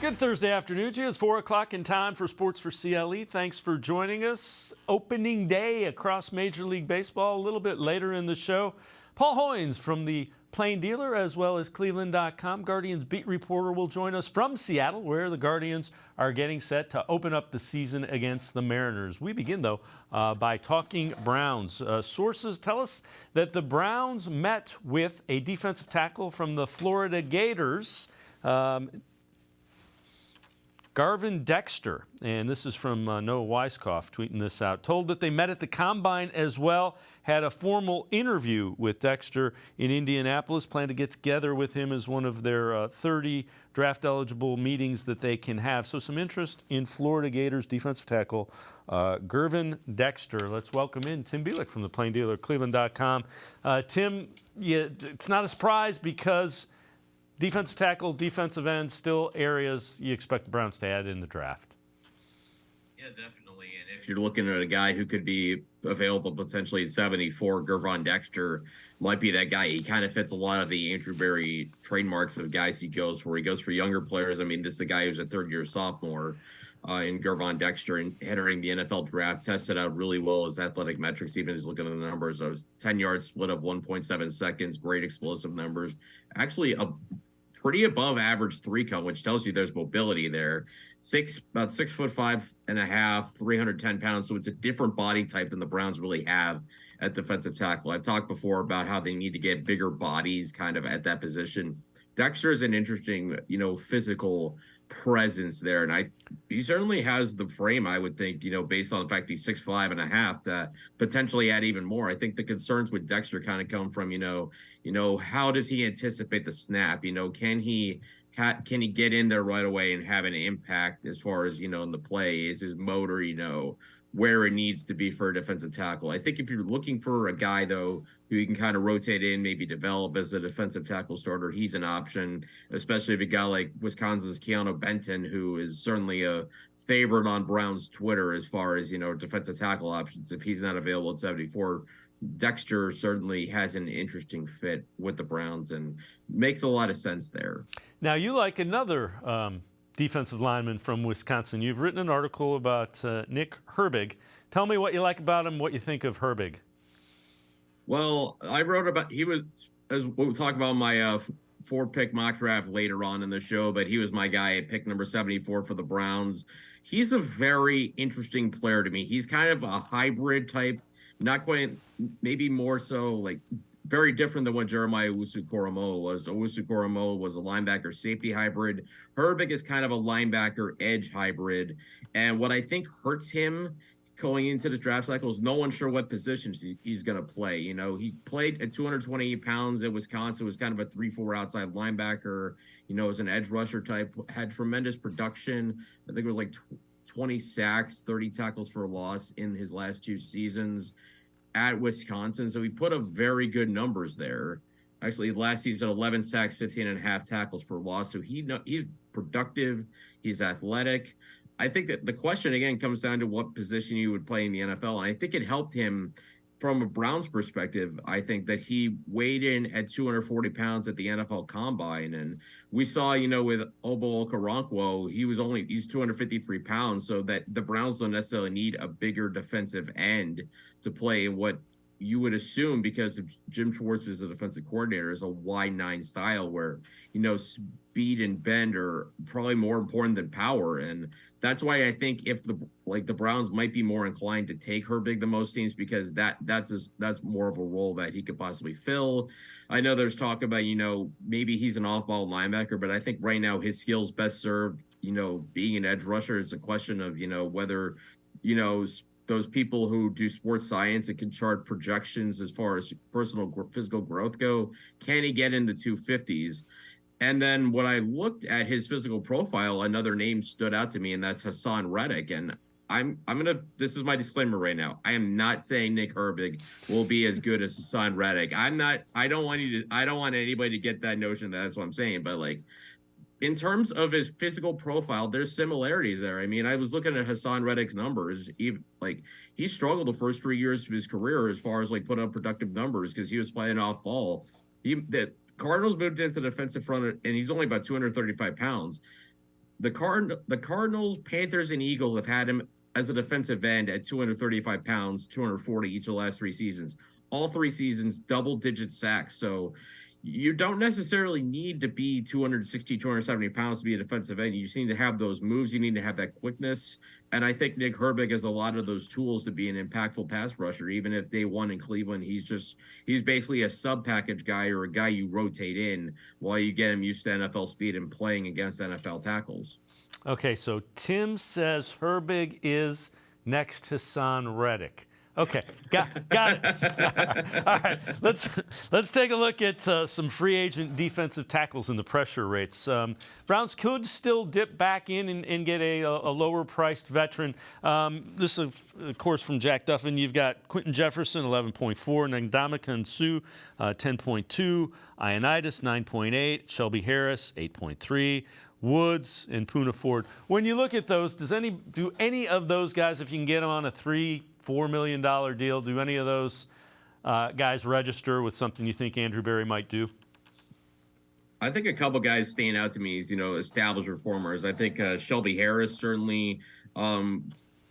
Good Thursday afternoon to you. It's 4 o'clock in time for Sports for CLE. Thanks for joining us. Opening day across Major League Baseball a little bit later in the show. Paul Hoynes from the Plain Dealer as well as cleveland.com. Guardians beat reporter will join us from Seattle, where the Guardians are getting set to open up the season against the Mariners. We begin, though, by talking Browns. Sources tell us that the Browns met with a defensive tackle from the Florida Gators, Garvin Dexter, and this is from Noah Weiskopf tweeting this out, told that they met at the Combine as well, had a formal interview with Dexter in Indianapolis, plan to get together with him as one of their 30 draft-eligible meetings that they can have. So some interest in Florida Gators defensive tackle Garvin Dexter. Let's welcome in Tim Bielik from the Plain Dealer, cleveland.com. Tim, it's not a surprise because defensive tackle, defensive end, still areas you expect the Browns to add in the draft. Yeah, definitely. And if you're looking at a guy who could be available potentially at 74, Garvin Dexter might be that guy. He kind of fits a lot of the Andrew Berry trademarks of guys he goes for. He goes for younger players. I mean, this is a guy who's a third-year sophomore in Garvin Dexter, and entering the NFL draft, tested out really well his athletic metrics, even just looking at the numbers. A 10-yard split of 1.7 seconds, great explosive numbers. Actually, a pretty above average 3-cone, which tells you there's mobility there. About 6'5.5", 310 pounds. So it's a different body type than the Browns really have at defensive tackle. I've talked before about how they need to get bigger bodies kind of at that position. Dexter is an interesting, physical presence there, and he certainly has the frame, I would think, based on the fact he's 6'5.5", to potentially add even more. I think the concerns with Dexter kind of come from, how does he anticipate the snap? Can he get in there right away and have an impact as far as, in the play? Is his motor, where it needs to be for a defensive tackle? I think if you're looking for a guy, though, who you can kind of rotate in, maybe develop as a defensive tackle starter, he's an option, especially if a guy like Wisconsin's Keanu Benton, who is certainly a favorite on Brown's Twitter as far as, defensive tackle options. If he's not available at 74, Dexter certainly has an interesting fit with the Browns and makes a lot of sense there. Now, you like another defensive lineman from Wisconsin. You've written an article about Nick Herbig. Tell me what you like about him, what you think of Herbig. Well, I wrote about, he was, as we'll talk about my 4-pick mock draft later on in the show, but he was my guy at pick number 74 for the Browns. He's a very interesting player to me. He's kind of a hybrid type, not quite, maybe more so like very different than what Jeremiah Owusu-Koramoah was. Owusu-Koramoah was a linebacker safety hybrid. Herbig is kind of a linebacker edge hybrid. And what I think hurts him going into the draft cycle is no one's sure what positions he's going to play. He played at 228 pounds at Wisconsin, was kind of a 3-4 outside linebacker, as an edge rusher type, had tremendous production. I think it was like 20 sacks, 30 tackles for a loss in his last 2 seasons at Wisconsin. So he put up very good numbers there. Actually, last season, 11 sacks, 15.5 tackles for loss. So he's productive. He's athletic. I think that the question, again, comes down to what position you would play in the NFL. And I think it helped him from a Browns perspective. I think that he weighed in at 240 pounds at the NFL Combine. And we saw, with Obo Okoronkwo, he's 253 pounds. So that the Browns don't necessarily need a bigger defensive end to play what you would assume, because of Jim Schwartz is a defensive coordinator, is a wide 9 style where, speed and bend are probably more important than power. And that's why I think if the Browns might be more inclined to take Herbig than most teams, because that's more of a role that he could possibly fill. I know there's talk about, maybe he's an off-ball linebacker, but I think right now his skills best served, being an edge rusher. It's a question of, whether, those people who do sports science and can chart projections as far as physical growth go, can he get in the 250s? And then when I looked at his physical profile, another name stood out to me, and that's Hassan Reddick. And this is my disclaimer right now. I am not saying Nick Herbig will be as good as Hassan Reddick. I don't want anybody to get that notion that that's what I'm saying, but in terms of his physical profile, there's similarities there. I mean, I was looking at Hassan Reddick's numbers. He struggled the first 3 years of his career as far as putting up productive numbers because he was playing off ball. The Cardinals moved into the defensive front, and he's only about 235 pounds. the Cardinals, Panthers, and Eagles have had him as a defensive end at 235 pounds, 240 each of the last 3 seasons. All 3 seasons, double-digit sacks. So you don't necessarily need to be 260, 270 pounds to be a defensive end. You just need to have those moves. You need to have that quickness. And I think Nick Herbig has a lot of those tools to be an impactful pass rusher. Even if day one in Cleveland, he's basically a sub-package guy or a guy you rotate in while you get him used to NFL speed and playing against NFL tackles. Okay, so Tim says Herbig is next to Hassan Reddick. Okay, got it. All right, let's take a look at some free agent defensive tackles and the pressure rates. Browns could still dip back in and get a lower-priced veteran. This is, of course, from Jack Duffin. You've got Quentin Jefferson, 11.4, Ndamukong Suh, 10.2, Ioannidis, 9.8, Shelby Harris, 8.3. Woods and Poona Ford. When you look at those, do any of those guys, if you can get them on a $3-4 million deal, do any of those guys register with something you think Andrew Berry might do? I think a couple guys stand out to me as, established performers. I think Shelby Harris certainly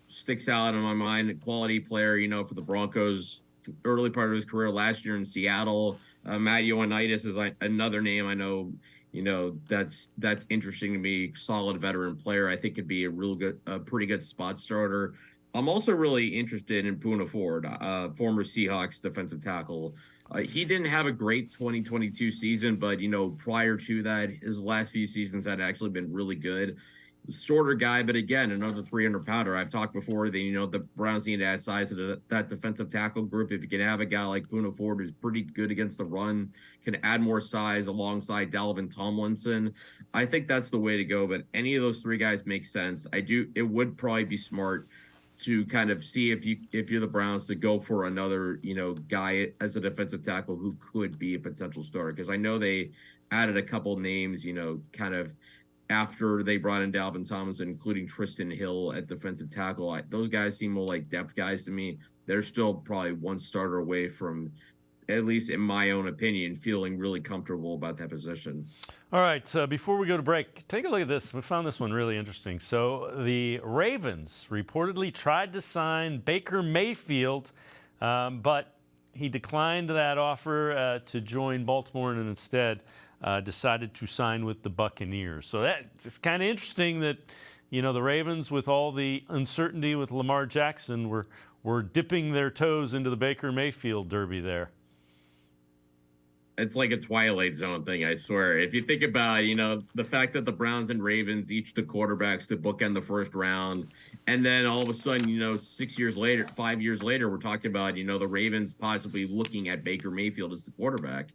sticks out in my mind. A quality player, for the Broncos, early part of his career last year in Seattle. Matt Ioannidis is another name I know. That's interesting to me. Solid veteran player. I think could be a pretty good spot starter. I'm also really interested in Poona Ford, former Seahawks defensive tackle. He didn't have a great 2022 season, but, prior to that, his last few seasons had actually been really good. Shorter guy, but again, another 300-pounder. I've talked before that, the Browns need to add size to that defensive tackle group. If you can have a guy like Poona Ford who's pretty good against the run, can add more size alongside Dalvin Tomlinson, I think that's the way to go. But any of those three guys make sense. It would probably be smart to kind of see if you're the Browns to go for another, guy as a defensive tackle who could be a potential starter. Because I know they added a couple names, kind of after they brought in Dalvin Tomlinson, including Tristan Hill at defensive tackle. Those guys seem more like depth guys to me. They're still probably one starter away from, at least in my own opinion, feeling really comfortable about that position. All right, before we go to break, take a look at this. We found this one really interesting. So the Ravens reportedly tried to sign Baker Mayfield, but he declined that offer to join Baltimore and instead decided to sign with the Buccaneers. So it's kind of interesting that, the Ravens, with all the uncertainty with Lamar Jackson, were dipping their toes into the Baker Mayfield derby there. It's like a Twilight Zone thing, I swear. If you think about, the fact that the Browns and Ravens each took quarterbacks to bookend the first round, and then all of a sudden, 5 years later, we're talking about, the Ravens possibly looking at Baker Mayfield as the quarterback.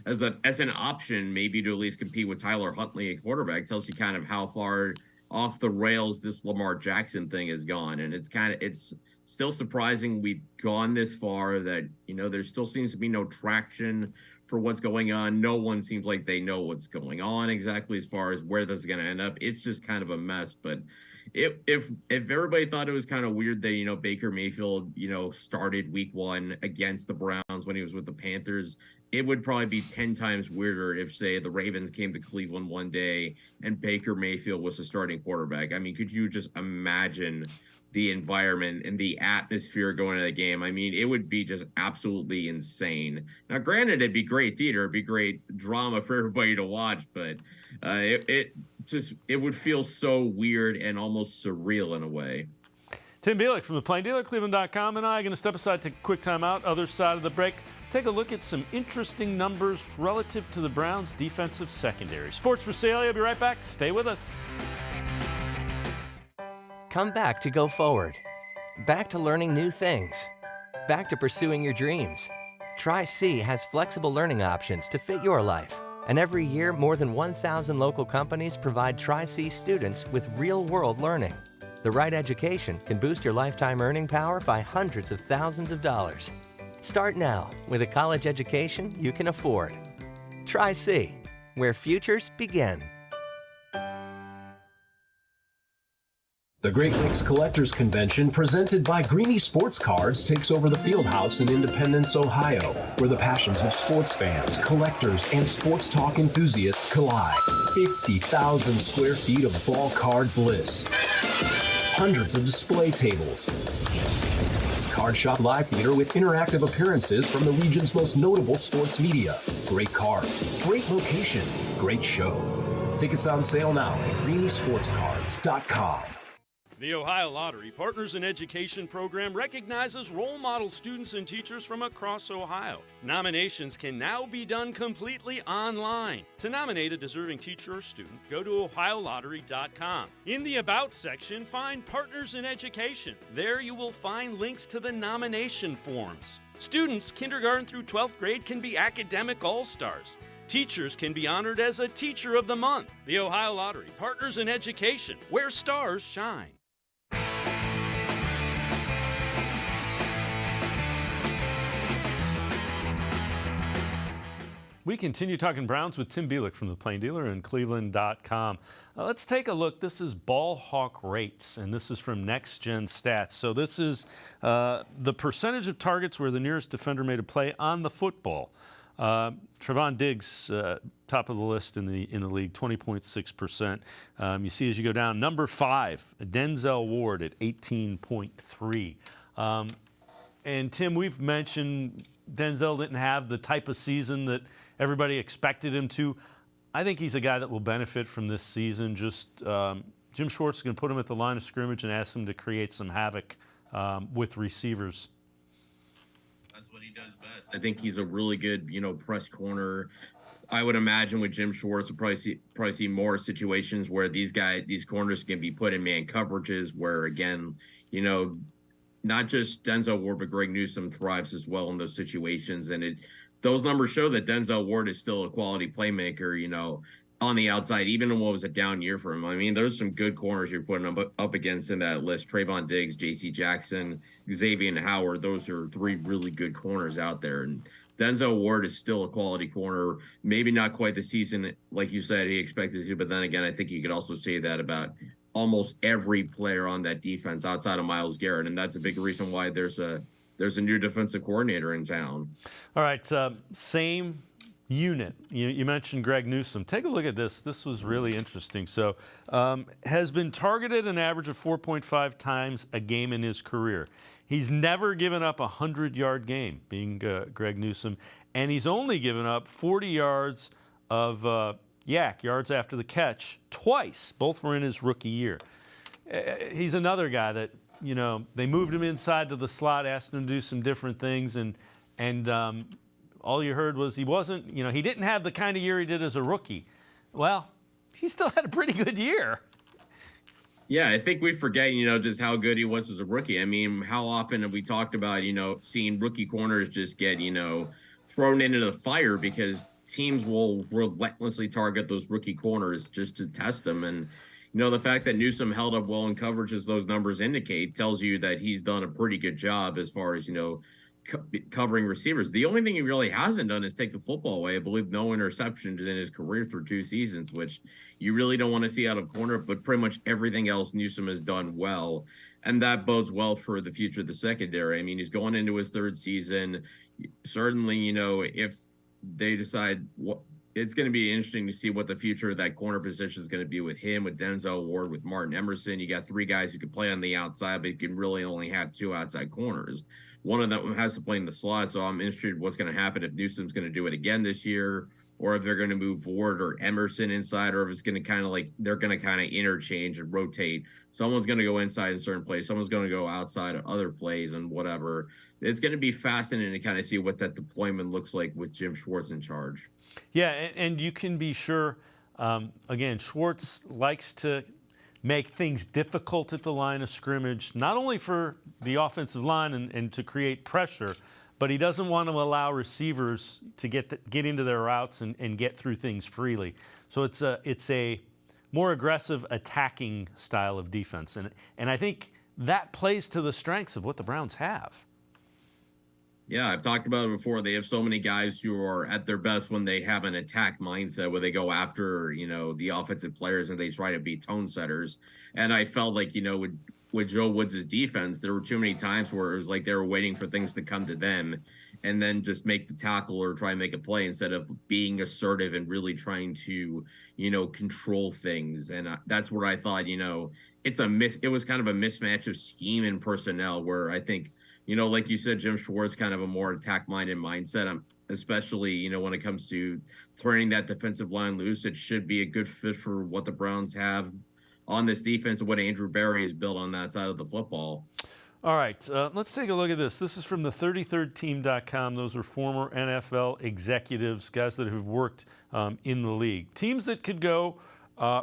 As an option, maybe to at least compete with Tyler Huntley at quarterback, tells you kind of how far off the rails this Lamar Jackson thing has gone. And it's still surprising we've gone this far, that, there still seems to be no traction for what's going on. No one seems like they know what's going on exactly as far as where this is going to end up. It's just kind of a mess. But if everybody thought it was kind of weird that, Baker Mayfield, started week 1 against the Browns when he was with the Panthers, it would probably be 10 times weirder if, say, the Ravens came to Cleveland one day and Baker Mayfield was the starting quarterback. I mean, could you just imagine the environment and the atmosphere going to the game? I mean, it would be just absolutely insane. Now, granted, it'd be great theater, it'd be great drama for everybody to watch, but it would feel so weird and almost surreal in a way. Tim Bielik from the Plain Dealer, cleveland.com, and I are going to step aside, take a quick timeout. Other side of the break, take a look at some interesting numbers relative to the Browns' defensive secondary. Sports4CLE, I'll be right back. Stay with us. Come back to go forward. Back to learning new things. Back to pursuing your dreams. Tri-C has flexible learning options to fit your life. And every year, more than 1,000 local companies provide Tri-C students with real-world learning. The right education can boost your lifetime earning power by hundreds of thousands of dollars. Start now with a college education you can afford. Tri-C, where futures begin. The Great Lakes Collectors Convention, presented by Greenie Sports Cards, takes over the Fieldhouse in Independence, Ohio, where the passions of sports fans, collectors, and sports talk enthusiasts collide. 50,000 square feet of ball card bliss. Hundreds of display tables. Card Shop Live Theater with interactive appearances from the region's most notable sports media. Great cards, great location, great show. Tickets on sale now at greeniesportscards.com. The Ohio Lottery Partners in Education program recognizes role model students and teachers from across Ohio. Nominations can now be done completely online. To nominate a deserving teacher or student, go to ohiolottery.com. In the About section, find Partners in Education. There you will find links to the nomination forms. Students kindergarten through 12th grade can be academic all-stars. Teachers can be honored as a Teacher of the Month. The Ohio Lottery Partners in Education, where stars shine. We continue talking Browns with Tim Bielik from the Plain Dealer and cleveland.com. Let's take a look. This is ball hawk rates, and this is from Next Gen Stats. So this is the percentage of targets where the nearest defender made a play on the football. Trevon Diggs, top of the list in the league, 20.6%. You see as you go down, number 5, Denzel Ward at 18.3. And Tim, we've mentioned Denzel didn't have the type of season that everybody expected him to. I think he's a guy that will benefit from this season. Just Jim Schwartz is going to put him at the line of scrimmage and ask him to create some havoc with receivers. That's what he does best. I think he's a really good, press corner. I would imagine with Jim Schwartz, we'll probably see more situations where these corners can be put in man coverages where, again, not just Denzel Ward, but Greg Newsome thrives as well in those situations. And those numbers show that Denzel Ward is still a quality playmaker, on the outside, even in what was a down year for him. I mean, there's some good corners you're putting up against in that list. Trayvon Diggs, J.C. Jackson, Xavier Howard. Those are 3 really good corners out there. And Denzel Ward is still a quality corner. Maybe not quite the season, like you said, he expected to. But then again, I think you could also say that about almost every player on that defense outside of Myles Garrett. And that's a big reason why there's a new defensive coordinator in town. All right, same unit. You mentioned Greg Newsome. Take a look at this. This was really interesting. So has been targeted an average of 4.5 times a game in his career. He's never given up a 100-yard game, being Greg Newsome, and he's only given up 40 yards of yards after the catch twice. Both were in his rookie year. He's another guy that, they moved him inside to the slot, asked him to do some different things, and all you heard was he wasn't, he didn't have the kind of year he did as a rookie. Well, he still had a pretty good year. Yeah, I think we forget, just how good he was as a rookie. I mean, how often have we talked about, seeing rookie corners just get, thrown into the fire because teams will relentlessly target those rookie corners just to test them. And, the fact that Newsome held up well in coverage, as those numbers indicate, tells you that he's done a pretty good job as far as, covering receivers. The only thing he really hasn't done is take the football away. I believe no interceptions in his career through 2 seasons, which you really don't want to see out of corner, but pretty much everything else Newsome has done well. And that bodes well for the future of the secondary. I mean, he's going into his 3rd season. Certainly, if they decide it's going to be interesting to see what the future of that corner position is going to be with him, with Denzel Ward, with Martin Emerson. You got 3 guys who can play on the outside, but you can really only have 2 outside corners. One of them has to play in the slot, so I'm interested in what's going to happen if Newsome's going to do it again this year, or if they're going to move Ward or Emerson inside, or if it's going to they're going to interchange and rotate. Someone's going to go inside in certain plays, someone's going to go outside of other plays and whatever. It's going to be fascinating to kind of see what that deployment looks like with Jim Schwartz in charge. Yeah, and you can be sure, again, Schwartz likes to make things difficult at the line of scrimmage, not only for the offensive line and to create pressure, but he doesn't want to allow receivers to get into their routes and get through things freely. So it's a more aggressive attacking style of defense. And I think that plays to the strengths of what the Browns have. Yeah, I've talked about it before. They have so many guys who are at their best when they have an attack mindset, where they go after, the offensive players and they try to be tone setters. And I felt like, with Joe Woods' defense, there were too many times where it was like they were waiting for things to come to them and then just make the tackle or try and make a play instead of being assertive and really trying to, control things. And that's where I thought, it was kind of a mismatch of scheme and personnel where I think, like you said, Jim Schwartz kind of a more attack-minded mindset, especially, when it comes to turning that defensive line loose. It should be a good fit for what the Browns have on this defense and what Andrew Berry has built on that side of the football. All right, let's take a look at this. This is from the 33rdteam.com. Those are former NFL executives, guys that have worked in the league. Teams that could go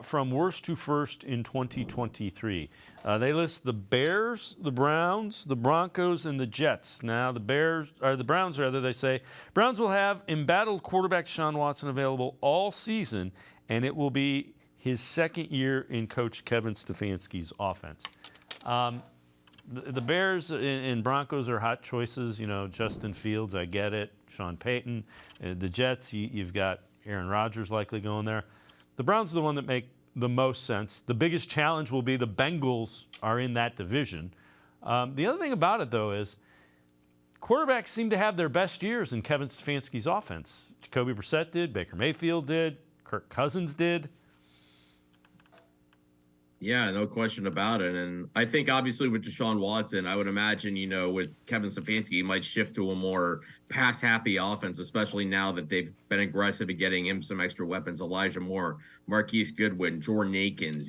from worst to first in 2023. They list the Bears, the Browns, the Broncos, and the Jets. Now, the Browns, they say, Browns will have embattled quarterback Deshaun Watson available all season, and it will be his second year in Coach Kevin Stefanski's offense. The Bears and Broncos are hot choices. Justin Fields, I get it. Sean Payton. The Jets, you've got Aaron Rodgers likely going there. The Browns are the one that make the most sense. The biggest challenge will be the Bengals are in that division. The other thing about it, though, is quarterbacks seem to have their best years in Kevin Stefanski's offense. Jacoby Brissett did. Baker Mayfield did. Kirk Cousins did. Yeah, no question about it. And I think obviously with Deshaun Watson, I would imagine, with Kevin Stefanski, he might shift to a more pass-happy offense, especially now that they've been aggressive at getting him some extra weapons. Elijah Moore, Marquise Goodwin, Jordan Akins,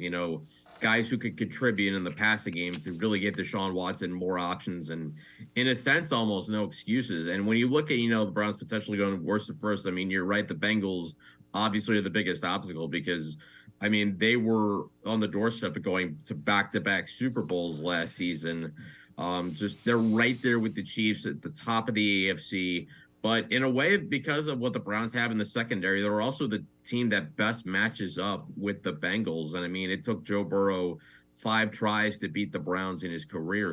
guys who could contribute in the passing game to really get Deshaun Watson more options and, in a sense, almost no excuses. And when you look at, the Browns potentially going worst to first, I mean, you're right, the Bengals obviously are the biggest obstacle because – they were on the doorstep of going to back-to-back Super Bowls last season. They're right there with the Chiefs at the top of the AFC. But in a way, because of what the Browns have in the secondary, they're also the team that best matches up with the Bengals. And, it took Joe Burrow 5 tries to beat the Browns in his career.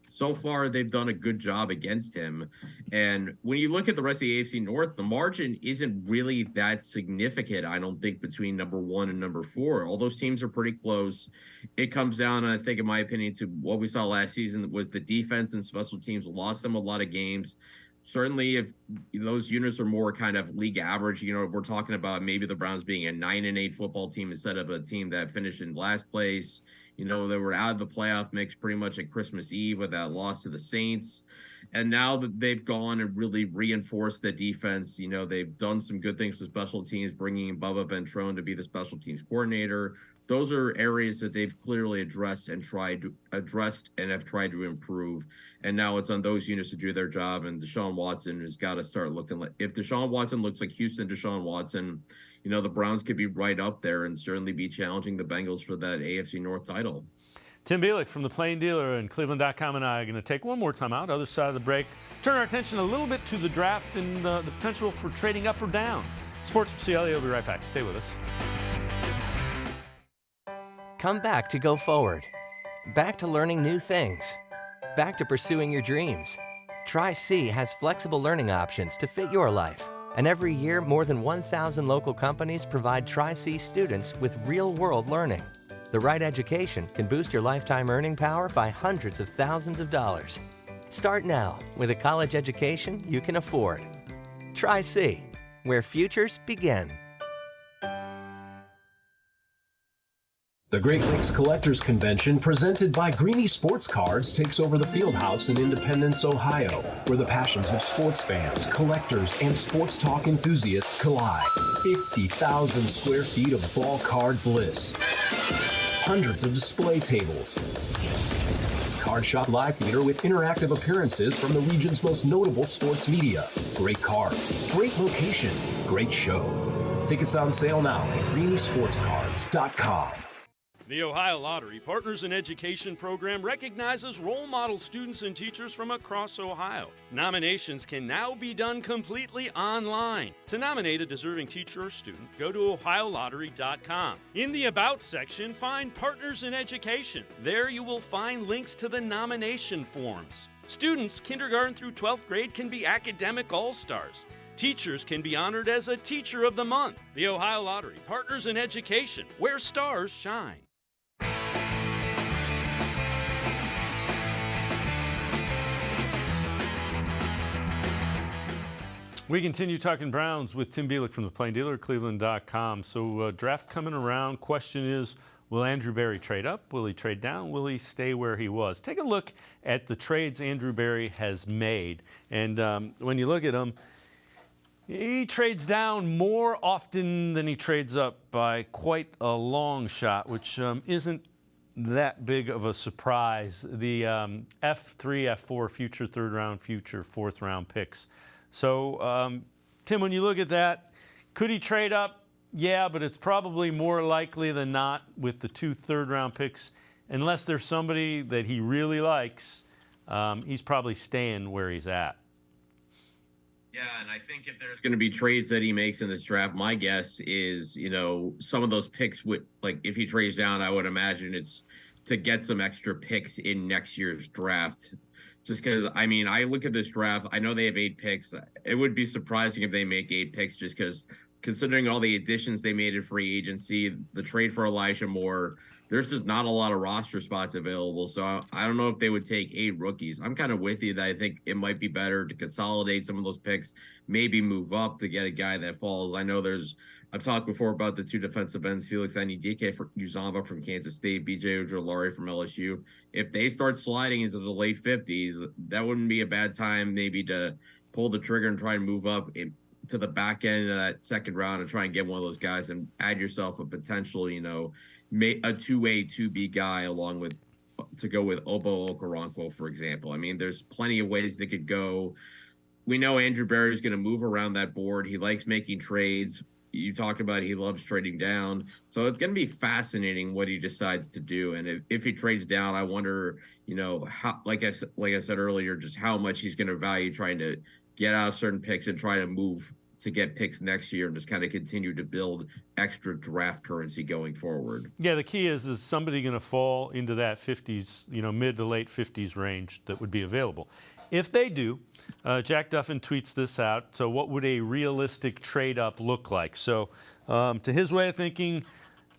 So far, they've done a good job against him. And when you look at the rest of the AFC North, the margin isn't really that significant, I don't think, between number 1 and number 4. All those teams are pretty close. It comes down, I think, in my opinion, to what we saw last season was the defense and special teams lost them a lot of games. Certainly, if those units are more kind of league average, we're talking about maybe the Browns being a 9-8 football team instead of a team that finished in last place. They were out of the playoff mix pretty much at Christmas Eve with that loss to the Saints. And now that they've gone and really reinforced the defense, they've done some good things for special teams, bringing in Bubba Ventrone to be the special teams coordinator. Those are areas that they've clearly addressed and have tried to improve. And now it's on those units to do their job. And Deshaun Watson has got to start looking like, if Deshaun Watson looks like Houston Deshaun Watson, the Browns could be right up there and certainly be challenging the Bengals for that AFC North title. Tim Bielik from the Plain Dealer and cleveland.com and I are going to take one more time out, other side of the break, turn our attention a little bit to the draft and the potential for trading up or down. Sports4CLE will be right back. Stay with us. Come back to go forward. Back to learning new things. Back to pursuing your dreams. Tri-C has flexible learning options to fit your life. And every year, more than 1,000 local companies provide Tri-C students with real-world learning. The right education can boost your lifetime earning power by hundreds of thousands of dollars. Start now with a college education you can afford. Tri-C, where futures begin. The Great Lakes Collectors Convention, presented by Greenie Sports Cards, takes over the Fieldhouse in Independence, Ohio, where the passions of sports fans, collectors, and sports talk enthusiasts collide. 50,000 square feet of ball card bliss. Hundreds of display tables. Card Shop Live Theater with interactive appearances from the region's most notable sports media. Great cards, great location, great show. Tickets on sale now at greeniesportscards.com. The Ohio Lottery Partners in Education program recognizes role model students and teachers from across Ohio. Nominations can now be done completely online. To nominate a deserving teacher or student, go to ohiolottery.com. In the About section, find Partners in Education. There you will find links to the nomination forms. Students kindergarten through 12th grade can be academic all-stars. Teachers can be honored as a Teacher of the Month. The Ohio Lottery, partners in education, where stars shine. We continue talking Browns with Tim Bielik from the Plain Dealer, cleveland.com. So draft coming around. Question is, will Andrew Berry trade up? Will he trade down? Will he stay where he was? Take a look at the trades Andrew Berry has made. And when you look at them, he trades down more often than he trades up by quite a long shot, which isn't that big of a surprise. The F3, F4, future third round, future fourth round picks. So, Tim, when you look at that, could he trade up? Yeah, but it's probably more likely than not with the 2 third-round picks. Unless there's somebody that he really likes, he's probably staying where he's at. Yeah, and I think if there's going to be trades that he makes in this draft, my guess is, some of those picks would, like, if he trades down, I would imagine it's to get some extra picks in next year's draft. Just because, I look at this draft, I know they have 8 picks. It would be surprising if they make 8 picks just because considering all the additions they made in free agency, the trade for Elijah Moore, there's just not a lot of roster spots available. So I don't know if they would take 8 rookies. I'm kind of with you that I think it might be better to consolidate some of those picks, maybe move up to get a guy that falls. I know I've talked before about the 2 defensive ends, Felix Anudike for Uzomah from Kansas State, BJ Ojolari from LSU. If they start sliding into the late 50s, that wouldn't be a bad time maybe to pull the trigger and try and move up to the back end of that second round and try and get one of those guys and add yourself a potential, a 2A, 2B guy along with to go with Obo Okoronkwo, for example. There's plenty of ways they could go. We know Andrew Berry is going to move around that board. He likes making trades. You talked about he loves trading down. So it's going to be fascinating what he decides to do. And if he trades down, I wonder, how, like I said earlier, just how much he's going to value trying to get out of certain picks and try to move to get picks next year and just kind of continue to build extra draft currency going forward. Yeah, the key is somebody going to fall into that 50s, mid to late 50s range that would be available. If they do, Jack Duffin tweets this out. So what would a realistic trade-up look like? So to his way of thinking,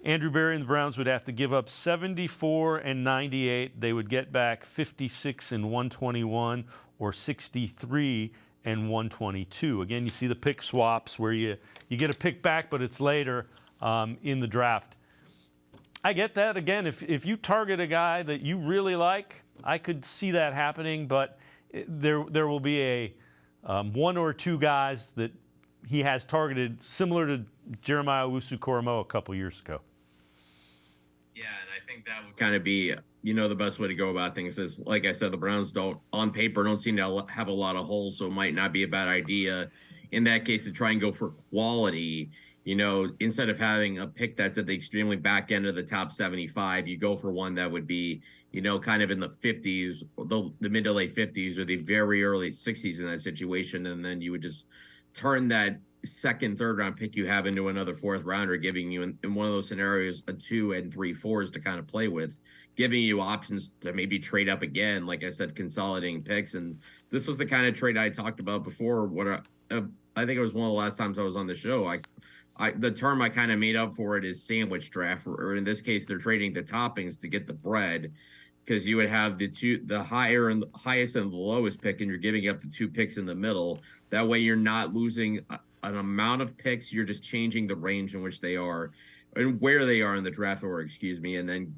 Andrew Berry and the Browns would have to give up 74 and 98. They would get back 56 and 121 or 63 and 122. Again, you see the pick swaps where you get a pick back, but it's later in the draft. I get that. Again, if you target a guy that you really like, I could see that happening, but there will be a 1 or 2 guys that he has targeted, similar to Jeremiah Owusu-Koramoah a couple years ago. Yeah, and I think that would kind of be, the best way to go about things is, like I said, the Browns on paper don't seem to have a lot of holes, so it might not be a bad idea in that case to try and go for quality. Instead of having a pick that's at the extremely back end of the top 75, you go for one that would be, kind of in the 50s, the mid to late 50s or the very early 60s in that situation. And then you would just turn that second, third round pick you have into another fourth rounder, giving you in one of those scenarios a 2 and 3 4s to kind of play with, giving you options to maybe trade up again. Like I said, consolidating picks. And this was the kind of trade I talked about before. I think it was one of the last times I was on the show. The term I kind of made up for it is sandwich draft, or in this case, they're trading the toppings to get the bread, because you would have the higher and highest and the lowest pick, and you're giving up the 2 picks in the middle. That way, you're not losing an amount of picks. You're just changing the range in which they are and where they are in the draft order, and then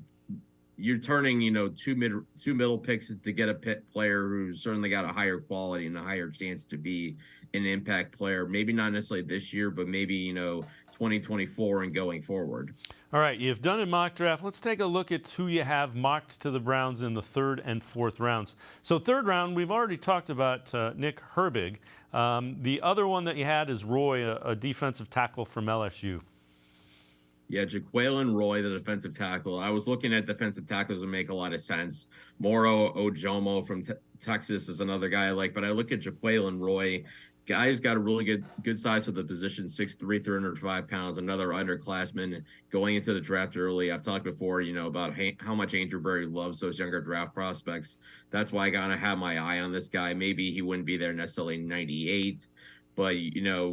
you're turning, 2 middle picks to get a player who's certainly got a higher quality and a higher chance to be an impact player. Maybe not necessarily this year, but maybe, 2024 and going forward. All right, you've done a mock draft. Let's take a look at who you have mocked to the Browns in the 3rd and 4th rounds. So 3rd round, we've already talked about Nick Herbig. The other one that you had is Roy, a defensive tackle from LSU. Yeah, Jaquelin Roy, the defensive tackle. I was looking at defensive tackles that make a lot of sense. Moro Ojomo from Texas is another guy I like, but I look at Jaquelin Roy. Guy's got a really good size for the position, 6'3", 305 pounds, another underclassman going into the draft early. I've talked before, about how much Andrew Berry loves those younger draft prospects. That's why I gotta have my eye on this guy. Maybe he wouldn't be there necessarily in 98, but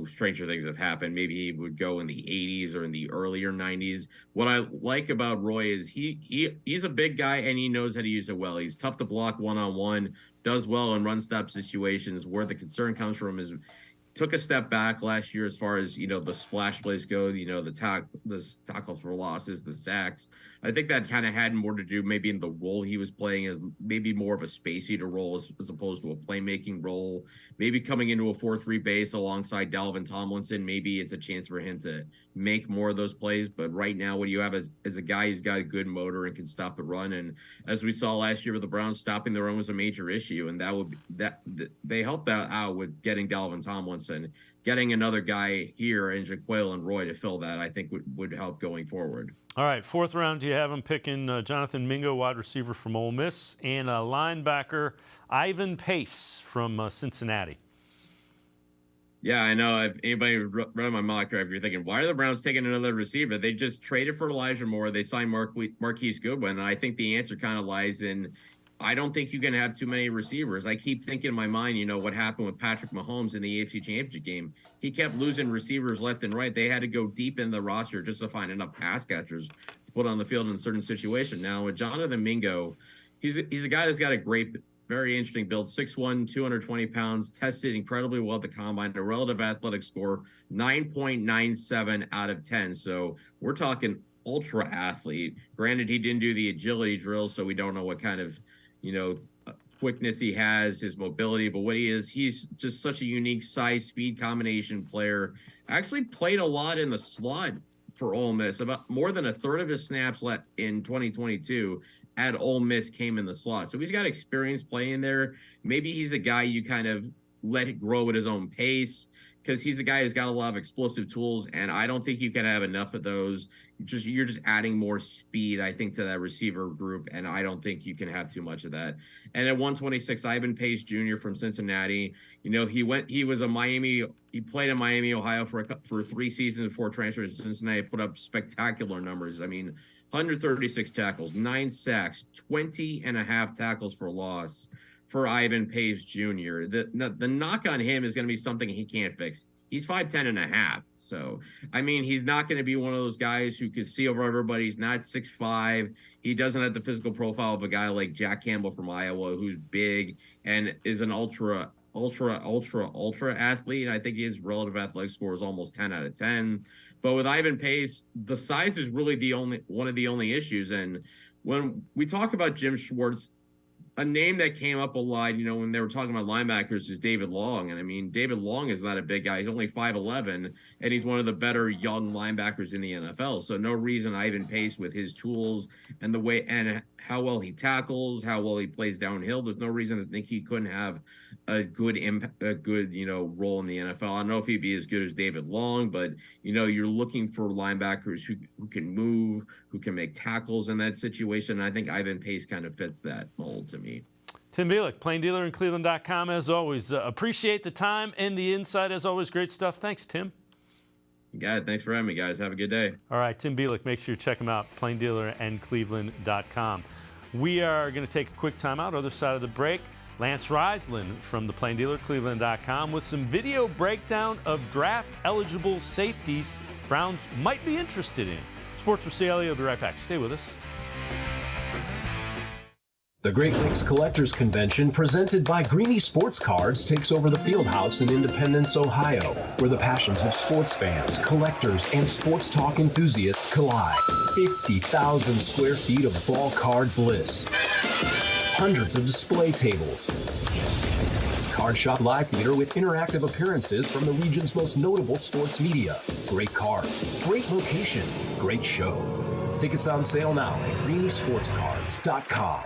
stranger things have happened. Maybe he would go in the 80s or in the earlier 90s. What I like about Roy is he's a big guy and he knows how to use it well. He's tough to block one-on-one, does well in run-stop situations. Where the concern comes from is took a step back last year as far as, the splash plays go, the tackles for losses, the sacks. I think that kind of had more to do maybe in the role he was playing as maybe more of a space eater role as opposed to a playmaking role. Maybe coming into a 4-3 base alongside Dalvin Tomlinson, maybe it's a chance for him to make more of those plays. But right now, what you have is a guy who's got a good motor and can stop the run. And as we saw last year with the Browns, stopping the run was a major issue, and they helped that out with getting Dalvin Tomlinson. Getting another guy here in Jaquale and Roy to fill that, I think would help going forward. All right, 4th round, you have him picking Jonathan Mingo, wide receiver from Ole Miss, and linebacker Ivan Pace from Cincinnati. Yeah, I know. If anybody read my mock draft, you're thinking, why are the Browns taking another receiver? They just traded for Elijah Moore. They signed Marquise Goodwin. And I think the answer kind of lies in, I don't think you can have too many receivers. I keep thinking in my mind, what happened with Patrick Mahomes in the AFC Championship game. He kept losing receivers left and right. They had to go deep in the roster just to find enough pass catchers to put on the field in a certain situation. Now, with Jonathan Mingo, he's a guy that's got a great, very interesting build, 6'1", 220 pounds, tested incredibly well at the combine, a relative athletic score, 9.97 out of 10. So we're talking ultra athlete. Granted, he didn't do the agility drills, so we don't know what kind of quickness he has, his mobility, but what he is, he's just such a unique size speed combination player. Actually played a lot in the slot for Ole Miss. About more than a third of his snaps in 2022 at Ole Miss came in the slot. So he's got experience playing there. Maybe he's a guy you kind of let it grow at his own pace, because he's a guy who's got a lot of explosive tools, and I don't think you can have enough of those. You're just adding more speed, I think, to that receiver group, and I don't think you can have too much of that. And at 126, Ivan Pace Jr. from Cincinnati. He was a Miami. He played in Miami, Ohio for 3 seasons before transferring to Cincinnati. Put up spectacular numbers. I mean, 136 tackles, 9 sacks, 20.5 tackles for loss for Ivan Pace Jr. The knock on him is going to be something he can't fix. He's 5'10 and a half. So, I mean, he's not going to be one of those guys who could see over everybody. He's not 6'5". He doesn't have the physical profile of a guy like Jack Campbell from Iowa, who's big and is an ultra athlete. And I think his relative athletic score is almost 10 out of 10. But with Ivan Pace, the size is really one of the only issues. And when we talk about Jim Schwartz, a name that came up a lot, when they were talking about linebackers, is David Long. And I mean, David Long is not a big guy. He's only 5'11", and he's one of the better young linebackers in the NFL. So no reason Ivan Pace, with his tools and the way and how well he tackles, how well he plays downhill, there's no reason to think he couldn't have a good role in the NFL. I don't know if he'd be as good as David Long, but you're looking for linebackers who can move, who can make tackles in that situation. And I think Ivan Pace kind of fits that mold to me. Tim Bielik, plain dealer and cleveland.com, as always. Appreciate the time and the insight, as always. Great stuff. Thanks, Tim. You got it. Thanks for having me, guys. Have a good day. All right, Tim Bielik, make sure you check him out, plain dealer and cleveland.com. We are going to take a quick time out. Other side of the break, Lance Reisland from the plain dealer, cleveland.com, with some video breakdown of draft-eligible safeties Browns might be interested in. Sports4CLE will be right back. Stay with us. The Great Lakes Collectors Convention, presented by Greenie Sports Cards, takes over the Fieldhouse in Independence, Ohio, where the passions of sports fans, collectors, and sports talk enthusiasts collide. 50,000 square feet of ball card bliss. Hundreds of display tables. Card Shop Live Theater with interactive appearances from the region's most notable sports media. Great cards, great location, great show. Tickets on sale now at greeniesportscards.com.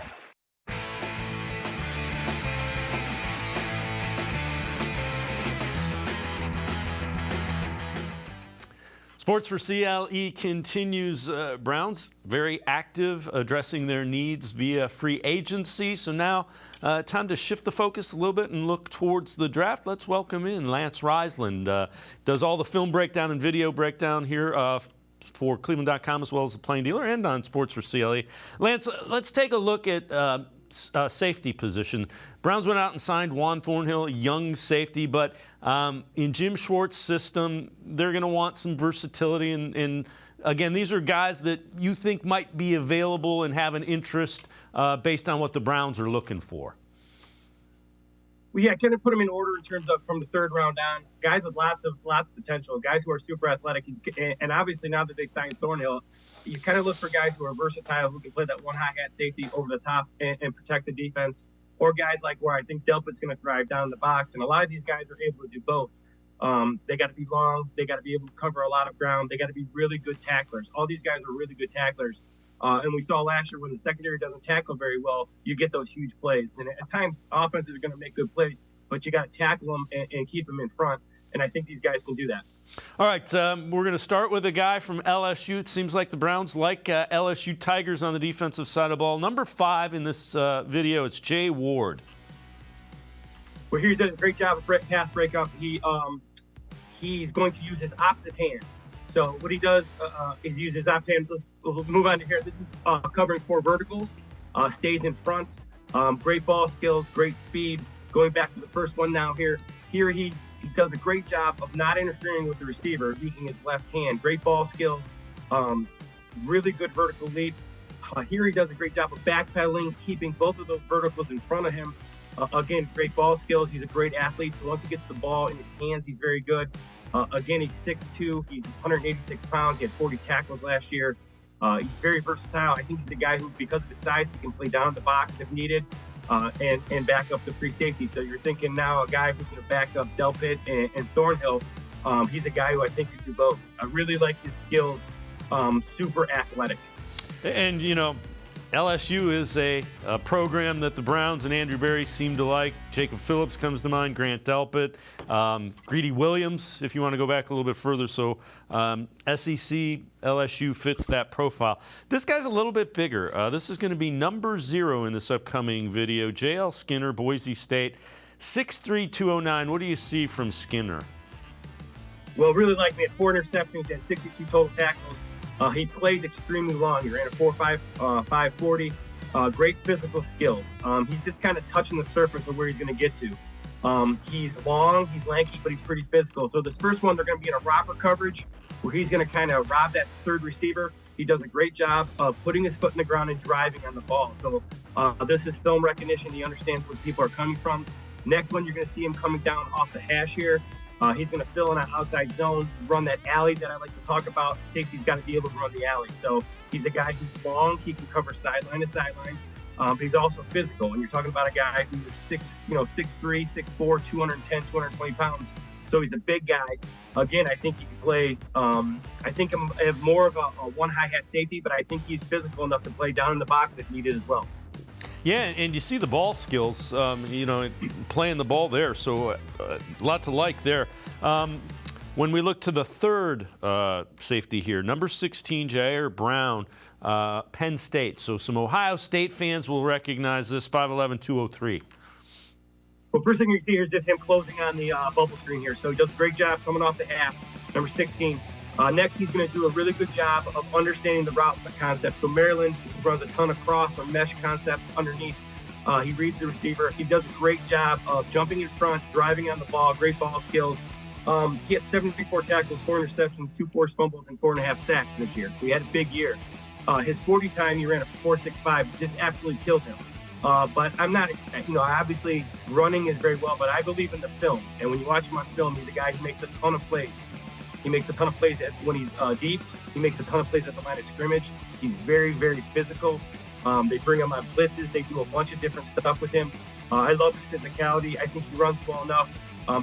Sports4CLE continues. Browns very active, addressing their needs via free agency. So now time to shift the focus a little bit and look towards the draft. Let's welcome in Lance Reisland. Does all the film breakdown and video breakdown here for cleveland.com as well as the Plain Dealer and on Sports4CLE. Lance, let's take a look at safety position. Browns went out and signed Juan Thornhill, young safety, but in Jim Schwartz's system, they're going to want some versatility. And again, these are guys that you think might be available and have an interest based on what the Browns are looking for. Well, yeah, kind of put them in order in terms of from the third round on. Guys with lots of potential, guys who are super athletic, and obviously now that they signed Thornhill, you kind of look for guys who are versatile, who can play that one high hat safety over the top and protect the defense, or guys like where I think Delpit's going to thrive down in the box. And a lot of these guys are able to do both. They got to be long, they got to be able to cover a lot of ground, they got to be really good tacklers. All these guys are really good tacklers. And we saw last year when the secondary doesn't tackle very well, you get those huge plays. And at times, offenses are going to make good plays, but you got to tackle them and keep them in front. And I think these guys can do that. All right, we're going to start with a guy from LSU. It seems like the Browns like LSU Tigers on the defensive side of the ball. Number 5 in this video, it's Jay Ward. Well, here he does a great job of pass breakup. He's going to use his opposite hand. So what he does is use his opposite hand. We'll move on to here. This is covering 4 verticals, stays in front. Great ball skills, great speed. Going back to the first one now here he does a great job of not interfering with the receiver using his left hand. Great ball skills, really good vertical leap. Here he does a great job of backpedaling, keeping both of those verticals in front of him. Again, great ball skills. He's a great athlete. So once he gets the ball in his hands, he's very good. Again, he's 6'2". He's 186 pounds. He had 40 tackles last year. He's very versatile. I think he's a guy who, because of his size, he can play down the box if needed and back up the free safety. So you're thinking now a guy who's going to back up Delpit and Thornhill. He's a guy who I think could do both. I really like his skills, super athletic. And, you know, LSU is a program that the Browns and Andrew Berry seem to like. Jacob Phillips comes to mind, Grant Delpit, Greedy Williams, if you want to go back a little bit further. So SEC, LSU fits that profile. This guy's a little bit bigger. This is going to be number 0 in this upcoming video. J.L. Skinner, Boise State, 6'3", 209. What do you see from Skinner? Well, really like me at 4 interceptions and 62 total tackles. He plays extremely long. He ran a 4.5, 5.40. Great physical skills. He's just kind of touching the surface of where he's going to get to. He's long, he's lanky, but he's pretty physical. So this first one, they're going to be in a robber coverage where he's going to kind of rob that third receiver. He does a great job of putting his foot in the ground and driving on the ball. So this is film recognition. He understands where people are coming from. Next one, you're going to see him coming down off the hash here. He's going to fill in an outside zone, run that alley that I like to talk about. Safety's got to be able to run the alley. So he's a guy who's long. He can cover sideline to sideline. But he's also physical. And you're talking about a guy who is 6'3", 6'4", 210, 220 pounds. So he's a big guy. Again, I think he can play. I think I have more of a one high hat safety, but I think he's physical enough to play down in the box if needed as well. Yeah, and you see the ball skills, you know, playing the ball there. So a lot to like there. When we look to the third safety here, number 16, Jair Brown, Penn State. So some Ohio State fans will recognize this, 5'11", 203. Well, first thing you see here is just him closing on the bubble screen here. So he does a great job coming off the half, number 16. Next, he's going to do a really good job of understanding the route concept. So Maryland runs a ton of cross or mesh concepts underneath. He reads the receiver. He does a great job of jumping in front, driving on the ball, great ball skills. He had 74 tackles, 4 interceptions, 2 forced fumbles, and 4.5 sacks this year. So he had a big year. His 40 time, he ran a 4.65, just absolutely killed him. But I'm not, you know, obviously running is very well, but I believe in the film. And when you watch him on film, he's a guy who makes a ton of plays. He makes a ton of plays when he's deep. He makes a ton of plays at the line of scrimmage. He's very, very physical. They bring him on blitzes. They do a bunch of different stuff with him. I love his physicality. I think he runs well enough.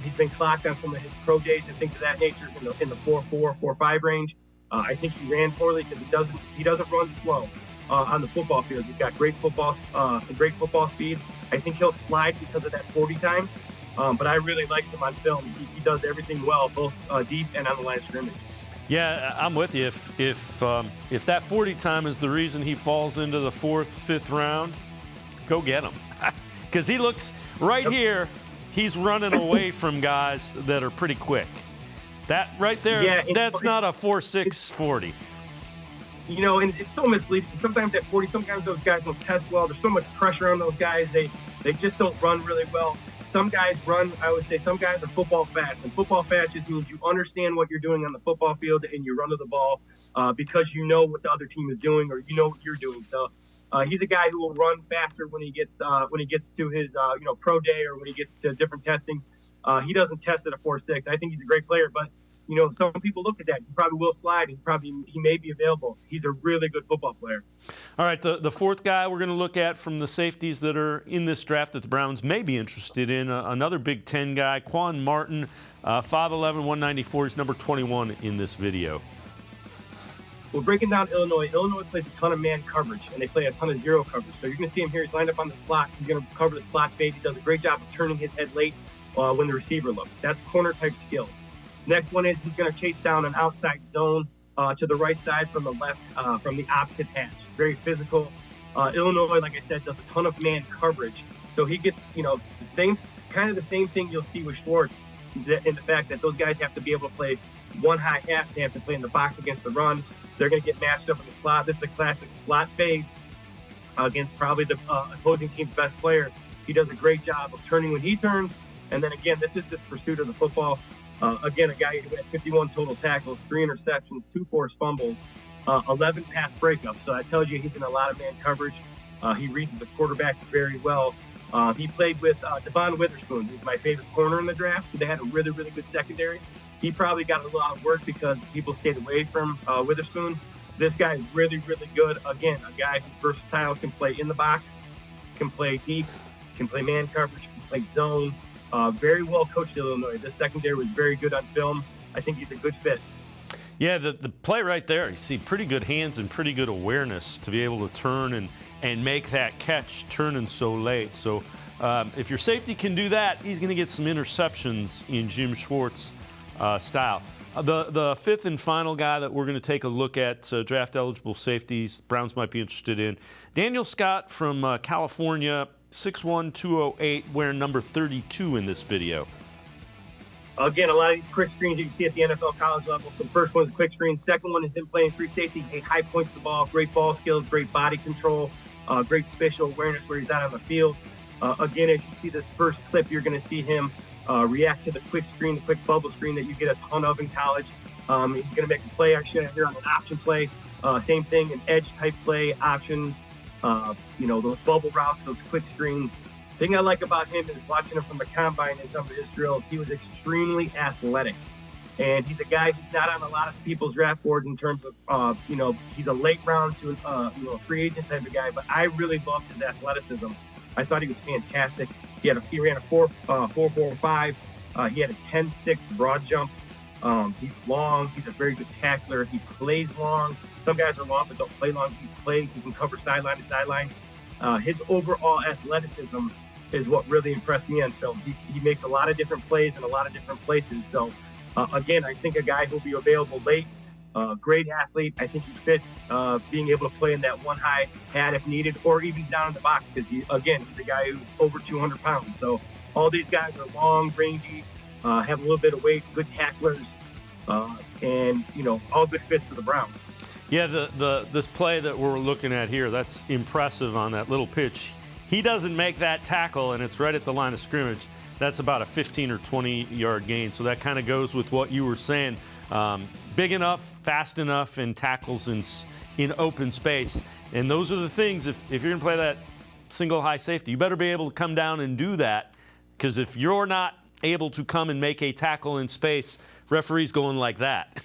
He's been clocked on some of his pro days and things of that nature in the 4.4, 4.5 range. I think he ran poorly because he doesn't run slow on the football field. He's got great football speed. I think he'll slide because of that 40 time. But I really like him on film. He does everything well, both deep and on the line of scrimmage. Yeah, I'm with you. If that 40 time is the reason he falls into the 4th, 5th round, go get him. Because he looks right here, he's running away from guys that are pretty quick. That right there, that's not a 4.6 40. You know, and it's so misleading. Sometimes at 40, sometimes those guys don't test well. There's so much pressure on those guys. They just don't run really well. Some guys run, I would say some guys are football fast. And football fast just means you understand what you're doing on the football field and you run to the ball because you know what the other team is doing or you know what you're doing. So he's a guy who will run faster when he gets to his pro day or when he gets to different testing. He doesn't test at a 4.6. I think he's a great player, but you know, some people look at that. He probably will slide. He may be available. He's a really good football player. All right, the 4th guy we're going to look at from the safeties that are in this draft that the Browns may be interested in, another Big Ten guy, Quan Martin, 5'11", 194. He's number 21 in this video. We're breaking down Illinois. Illinois plays a ton of man coverage, and they play a ton of zero coverage. So you're going to see him here. He's lined up on the slot. He's going to cover the slot fade. He does a great job of turning his head late when the receiver looks. That's corner-type skills. Next one is he's going to chase down an outside zone to the right side from the left, from the opposite hatch. Very physical. Illinois, like I said, does a ton of man coverage. So he gets, kind of the same thing you'll see with Schwartz in the fact that those guys have to be able to play one high half. They have to play in the box against the run. They're going to get matched up in the slot. This is a classic slot fade against probably the opposing team's best player. He does a great job of turning when he turns. And then again, this is the pursuit of the football. Again, a guy who had 51 total tackles, 3 interceptions, 2 forced fumbles, 11 pass breakups. So that tells you he's in a lot of man coverage. He reads the quarterback very well. He played with Devon Witherspoon, who's my favorite corner in the draft. So they had a really, really good secondary. He probably got a lot of work because people stayed away from Witherspoon. This guy is really, really good. Again, a guy who's versatile, can play in the box, can play deep, can play man coverage, can play zone. Very well coached Illinois. This secondary was very good on film. I think he's a good fit. Yeah, the play right there, you see pretty good hands and pretty good awareness to be able to turn and make that catch turning so late. So if your safety can do that, he's going to get some interceptions in Jim Schwartz style. The 5th and final guy that we're going to take a look at, draft-eligible safeties, Browns might be interested in, Daniel Scott from California, 6'1", 208, wearing number 32 in this video. Again, a lot of these quick screens you can see at the NFL college level. So first one is quick screen. Second one is him playing free safety. High points to the ball, great ball skills, great body control, great spatial awareness where he's out on the field. Again, as you see this first clip, you're going to see him react to the quick screen, the quick bubble screen that you get a ton of in college. He's going to make a play actually here on an option play. Same thing, an edge type play, options. Those bubble routes, those quick screens. The thing I like about him is watching him from the combine and some of his drills. He was extremely athletic. And he's a guy who's not on a lot of people's draft boards in terms of, he's a late round to a free agent type of guy. But I really loved his athleticism. I thought he was fantastic. He ran a 4.45. He had a 10.6 broad jump. He's long. He's a very good tackler. He plays long. Some guys are long but don't play long. He plays. He can cover sideline to sideline. His overall athleticism is what really impressed me on film. He makes a lot of different plays in a lot of different places. So, again, I think a guy who'll be available late, great athlete. I think he fits being able to play in that one high hat if needed or even down in the box because, he's a guy who's over 200 pounds. So all these guys are long, rangy, have a little bit of weight, good tacklers, and, all good fits for the Browns. Yeah, this play that we're looking at here, that's impressive on that little pitch. He doesn't make that tackle, and it's right at the line of scrimmage. That's about a 15 or 20-yard gain. So that kind of goes with what you were saying. Big enough, fast enough, and tackles in open space. And those are the things, if you're going to play that single high safety, you better be able to come down and do that. Because if you're not able to come and make a tackle in space, referee's going like that.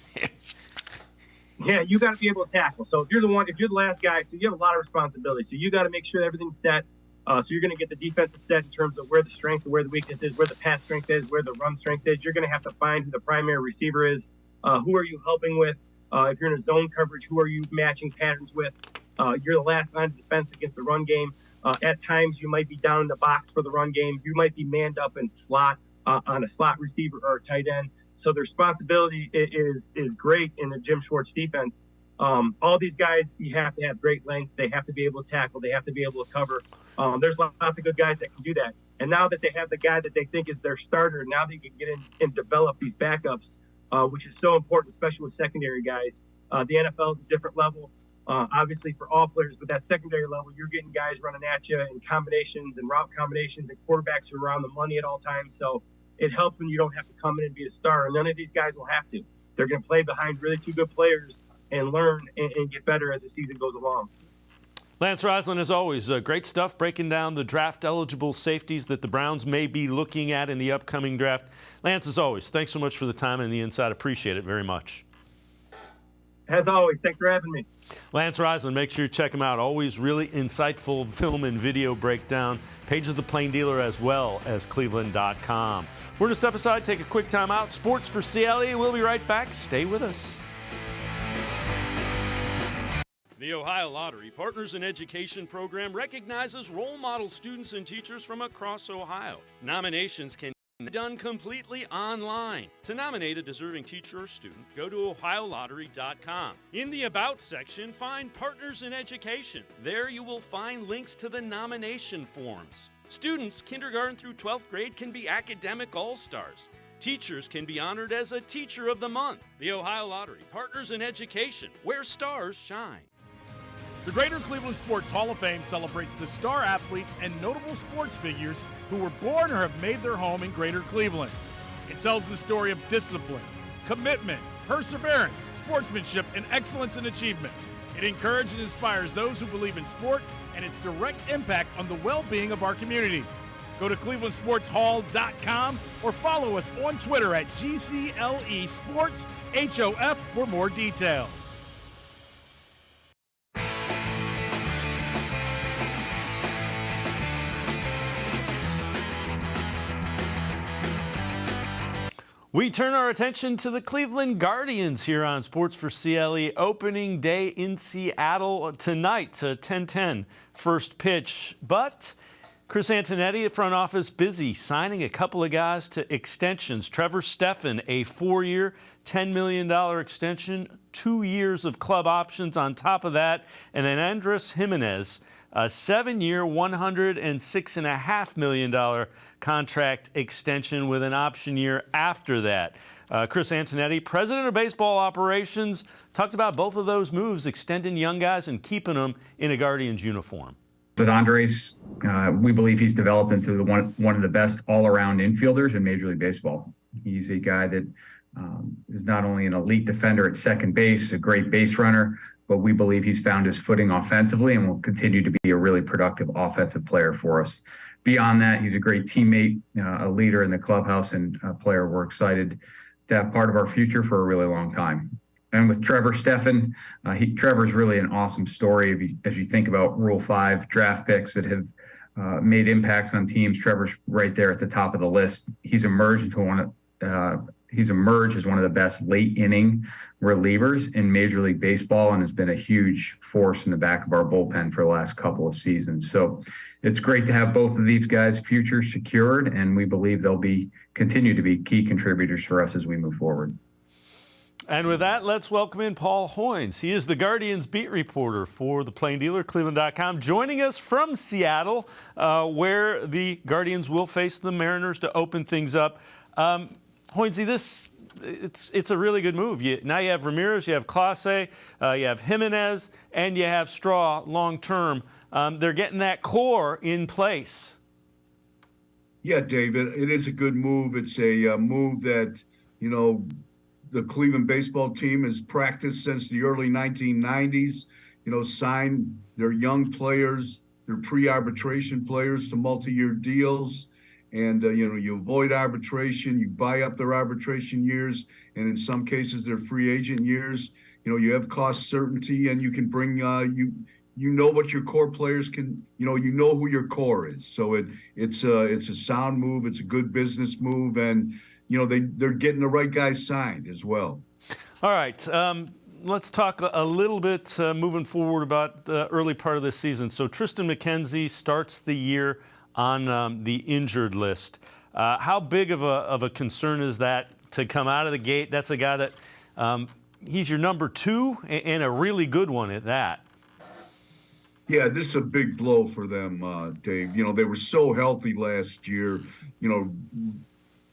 Yeah, you got to be able to tackle. So if you're the last guy, so you have a lot of responsibility. So you got to make sure everything's set. So you're going to get the defensive set in terms of where the strength and where the weakness is, where the pass strength is, where the run strength is. You're going to have to find who the primary receiver is. Who are you helping with? If you're in a zone coverage, who are you matching patterns with? You're the last line of defense against the run game. At times, you might be down in the box for the run game. You might be manned up in slot on a slot receiver or a tight end. So the responsibility is great in the Jim Schwartz defense. All these guys, you have to have great length. They have to be able to tackle. They have to be able to cover. There's lots of good guys that can do that. And now that they have the guy that they think is their starter, now they can get in and develop these backups, which is so important, especially with secondary guys. The NFL is a different level, obviously for all players, but that secondary level, you're getting guys running at you in combinations and route combinations and quarterbacks who are around the money at all times. So it helps when you don't have to come in and be a star. And none of these guys will have to. They're going to play behind really two good players and learn and get better as the season goes along. Lance Reisland, as always, great stuff breaking down the draft-eligible safeties that the Browns may be looking at in the upcoming draft. Lance, as always, thanks so much for the time and the insight. Appreciate it very much. As always, thanks for having me. Lance Reisland, make sure you check him out. Always really insightful film and video breakdown. Pages of the Plain Dealer as well as cleveland.com. We're going to step aside, take a quick time out. Sports for CLE. We'll be right back. Stay with us. The Ohio Lottery Partners in Education program recognizes role model students and teachers from across Ohio. Nominations can be done completely online. To nominate a deserving teacher or student, go to ohiolottery.com. In the About section, find Partners in Education. There you will find links to the nomination forms. Students kindergarten through 12th grade can be academic all-stars. Teachers can be honored as a Teacher of the Month. The Ohio Lottery Partners in Education, where stars shine. The Greater Cleveland Sports Hall of Fame celebrates the star athletes and notable sports figures who were born or have made their home in Greater Cleveland. It tells the story of discipline, commitment, perseverance, sportsmanship, and excellence in achievement. It encourages and inspires those who believe in sport and its direct impact on the well-being of our community. Go to clevelandsportshall.com or follow us on Twitter at GCLE Sports HOF for more details. We turn our attention to the Cleveland Guardians here on Sports for CLE. Opening day in Seattle tonight, 10:10 first pitch. But Chris Antonetti, the front office, busy signing a couple of guys to extensions. Trevor Stephan, a 4-year, $10 million extension, 2 years of club options on top of that. And then Andres Jimenez, a 7-year, $106.5 million contract extension with an option year after that. Chris Antonetti, president of baseball operations, talked about both of those moves, extending young guys and keeping them in a Guardians uniform. With Andres, we believe he's developed into one of the best all-around infielders in Major League Baseball. He's a guy that is not only an elite defender at second base, a great base runner, but we believe he's found his footing offensively and will continue to be a really productive offensive player for us. Beyond that, he's a great teammate, a leader in the clubhouse, and a player we're excited to have part of our future for a really long time. And with Trevor Stephan, Trevor's really an awesome story. As you think about Rule 5 draft picks that have made impacts on teams, Trevor's right there at the top of the list. He's emerged as one of the best late inning relievers in Major League Baseball and has been a huge force in the back of our bullpen for the last couple of seasons. So it's great to have both of these guys' future secured, and we believe they'll continue to be key contributors for us as we move forward. And with that, let's welcome in Paul Hoynes. He is the Guardians beat reporter for the Plain Dealer, cleveland.com, joining us from Seattle, where the Guardians will face the Mariners to open things up. Hoynesy, it's a really good move. Now you have Ramirez, you have Clase, you have Jimenez, and you have Straw long term. They're getting that core in place. Yeah, David, it is a good move. It's a move that, the Cleveland baseball team has practiced since the early 1990s, signed their young players, their pre-arbitration players to multi-year deals. And, you avoid arbitration, you buy up their arbitration years, and in some cases, their free agent years. You have cost certainty, and you can bring, you know what your core players can, you know who your core is. So it's a sound move. It's a good business move. And, they're getting the right guys signed as well. All right. Let's talk a little bit moving forward about the early part of this season. So Tristan McKenzie starts the year on the injured list. How big of a concern is that to come out of the gate. That's a guy that he's your number 2 and a really good one at that. Yeah, this is a big blow for them, Dave. You know, they were so healthy last year. You know,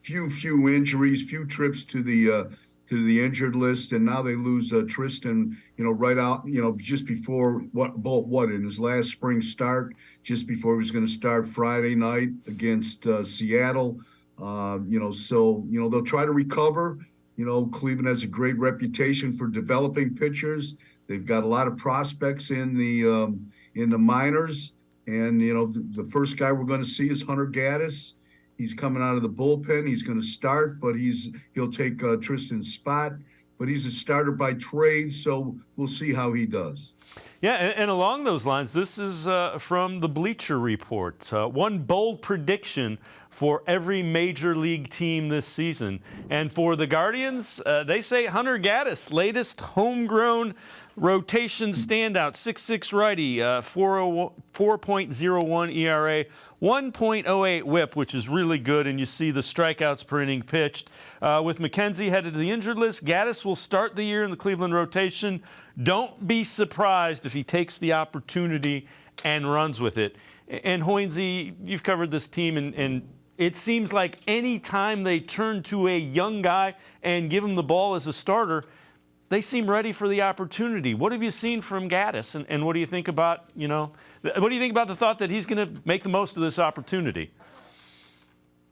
few injuries, few trips to the injured list, and now they lose Tristan. You know, right out. You know, just before what in his last spring start, just before he was going to start Friday night against Seattle. You know, so you know they'll try to recover. You know, Cleveland has a great reputation for developing pitchers. They've got a lot of prospects in the minors, and you know the first guy we're going to see is Hunter Gaddis. He's coming out of the bullpen. He's going to start, but he'll take Tristan's spot. But he's a starter by trade, so we'll see how he does. Yeah, and along those lines, this is from the Bleacher Report. One bold prediction for every major league team this season. And for the Guardians, they say Hunter Gaddis, latest homegrown rotation standout, 6'6" righty, 4.01 ERA, 1.08 whip, which is really good, and you see the strikeouts per inning pitched. With McKenzie headed to the injured list, Gaddis will start the year in the Cleveland rotation. Don't be surprised if he takes the opportunity and runs with it. And Hoynes, you've covered this team, and it seems like any time they turn to a young guy and give him the ball as a starter, they seem ready for the opportunity. What have you seen from Gaddis, and what do you think about, what do you think about the thought that he's going to make the most of this opportunity?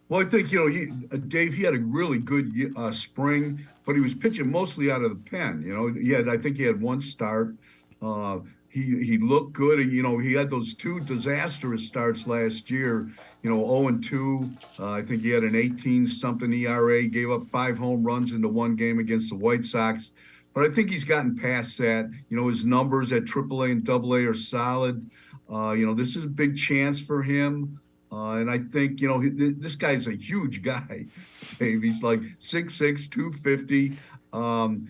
Well, I think, Dave, he had a really good spring, but he was pitching mostly out of the pen. I think he had one start. He looked good. And, he had those 2 disastrous starts last year, 0-2. I think he had an 18-something ERA, gave up 5 home runs in the one game against the White Sox. But I think he's gotten past that. His numbers at AAA and AA are solid. This is a big chance for him. And I think, this guy's a huge guy, Dave. He's like 6'6", 250.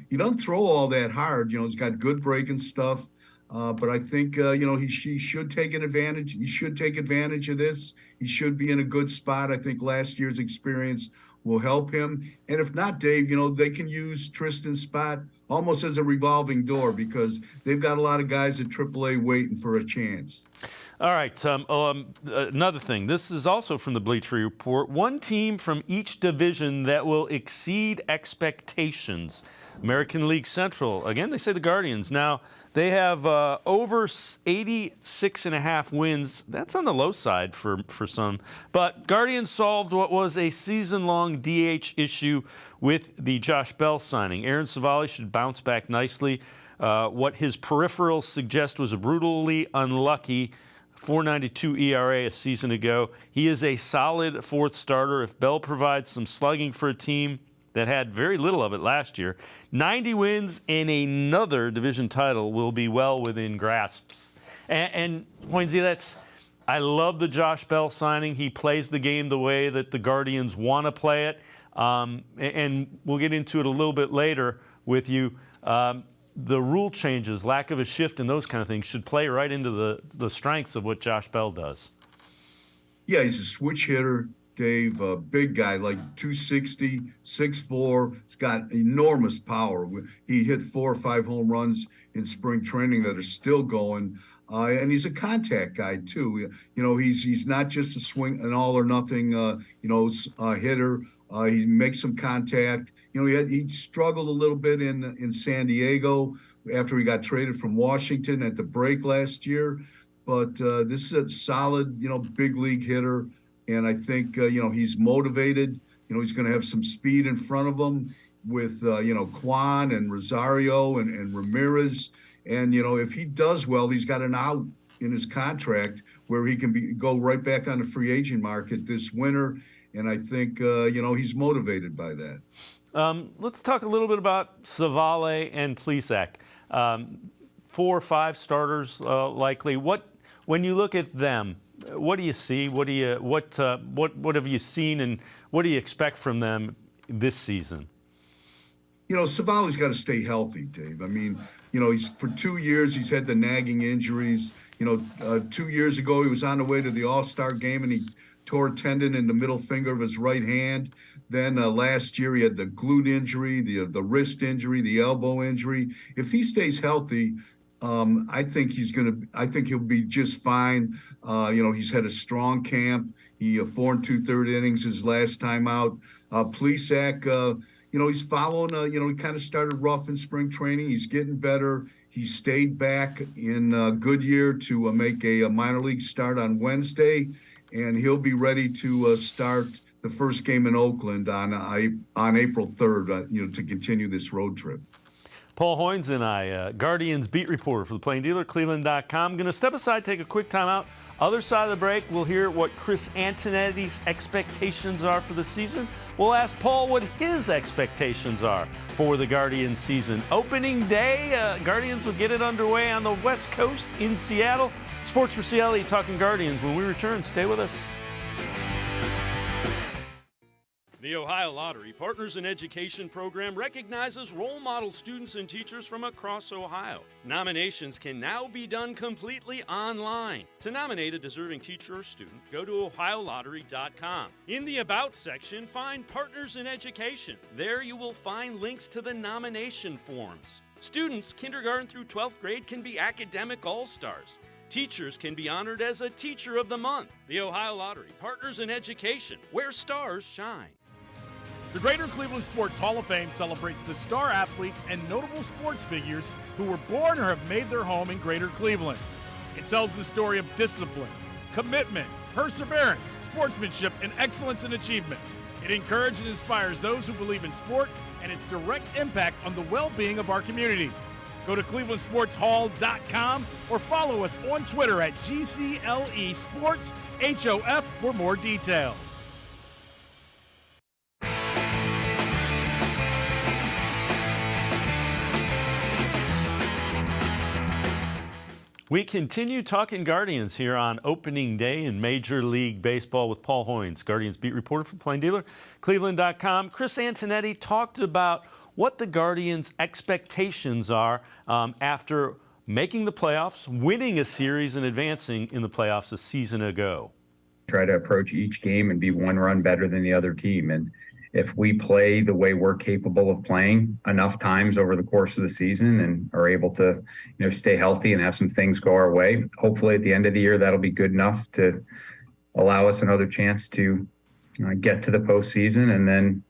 He doesn't throw all that hard. He's got good breaking stuff. But I think, he should take an advantage. He should take advantage of this. He should be in a good spot. I think last year's experience will help him. And if not, Dave, they can use Tristan's spot almost as a revolving door because they've got a lot of guys at AAA waiting for a chance. All right. Another thing. This is also from the Bleacher Report. One team from each division that will exceed expectations. American League Central. Again, they say the Guardians. Now, they have over 86.5 wins. That's on the low side for some. But Guardians solved what was a season-long DH issue with the Josh Bell signing. Aaron Savali should bounce back nicely. What his peripherals suggest was a brutally unlucky 4.92 ERA a season ago. He is a solid 4th starter. If Bell provides some slugging for a team that had very little of it last year, 90 wins and another division title will be well within grasps. And Hoynes, I love the Josh Bell signing. He plays the game the way that the Guardians want to play it. And we'll get into it a little bit later with you. The rule changes, lack of a shift, and those kind of things should play right into the strengths of what Josh Bell does. Yeah, he's a switch hitter, Dave. A big guy, like 260, 6'4". He's got enormous power. He hit 4 or 5 home runs in spring training that are still going. And he's a contact guy too. He's not just an all or nothing, hitter. He makes some contact. He struggled a little bit in San Diego after he got traded from Washington at the break last year. But this is a solid, big league hitter. And I think, he's motivated. He's going to have some speed in front of him with, Kwan and Rosario and Ramirez. And, if he does well, he's got an out in his contract where he can go right back on the free agent market this winter. And I think, he's motivated by that. Let's talk a little bit about Savale and Plesac. 4 or 5 starters likely. When you look at them, what do you see? What have you seen, and what do you expect from them this season? Savale's got to stay healthy, Dave. I mean, he's for 2 years he's had the nagging injuries. 2 years ago he was on the way to the All-Star game and he tore a tendon in the middle finger of his right hand. Then last year he had the glute injury, the wrist injury, the elbow injury. If he stays healthy, I think he'll be just fine. He's had a strong camp. He 4 2/3 innings his last time out. Plesac, he's following. He kind of started rough in spring training. He's getting better. He stayed back in Goodyear to make a minor league start on Wednesday, and he'll be ready to start the first game in Oakland on April 3rd. To continue this road trip. Paul Hoynes and I, Guardians beat reporter for the Plain Dealer, cleveland.com. Going to step aside, take a quick timeout. Other side of the break, we'll hear what Chris Antonetti's expectations are for the season. We'll ask Paul what his expectations are for the Guardians season. Opening day, Guardians will get it underway on the West Coast in Seattle. Sports4CLE talking Guardians. When we return, stay with us. The Ohio Lottery Partners in Education program recognizes role model students and teachers from across Ohio. Nominations can now be done completely online. To nominate a deserving teacher or student, go to ohiolottery.com. In the About section, find Partners in Education. There you will find links to the nomination forms. Students, kindergarten through 12th grade, can be academic all-stars. Teachers can be honored as a Teacher of the Month. The Ohio Lottery Partners in Education, where stars shine. The Greater Cleveland Sports Hall of Fame celebrates the star athletes and notable sports figures who were born or have made their home in Greater Cleveland. It tells the story of discipline, commitment, perseverance, sportsmanship, and excellence in achievement. It encourages and inspires those who believe in sport and its direct impact on the well-being of our community. Go to clevelandsportshall.com or follow us on Twitter at GCLE Sports HOF for more details. We continue talking Guardians here on opening day in Major League Baseball with Paul Hoynes, Guardians beat reporter for the Plain Dealer, cleveland.com. Chris Antonetti talked about what the Guardians' expectations are after making the playoffs, winning a series, and advancing in the playoffs a season ago. Try to approach each game and be one run better than the other team. And if we play the way we're capable of playing enough times over the course of the season and are able to, stay healthy and have some things go our way, hopefully at the end of the year, that'll be good enough to allow us another chance to get to the postseason and then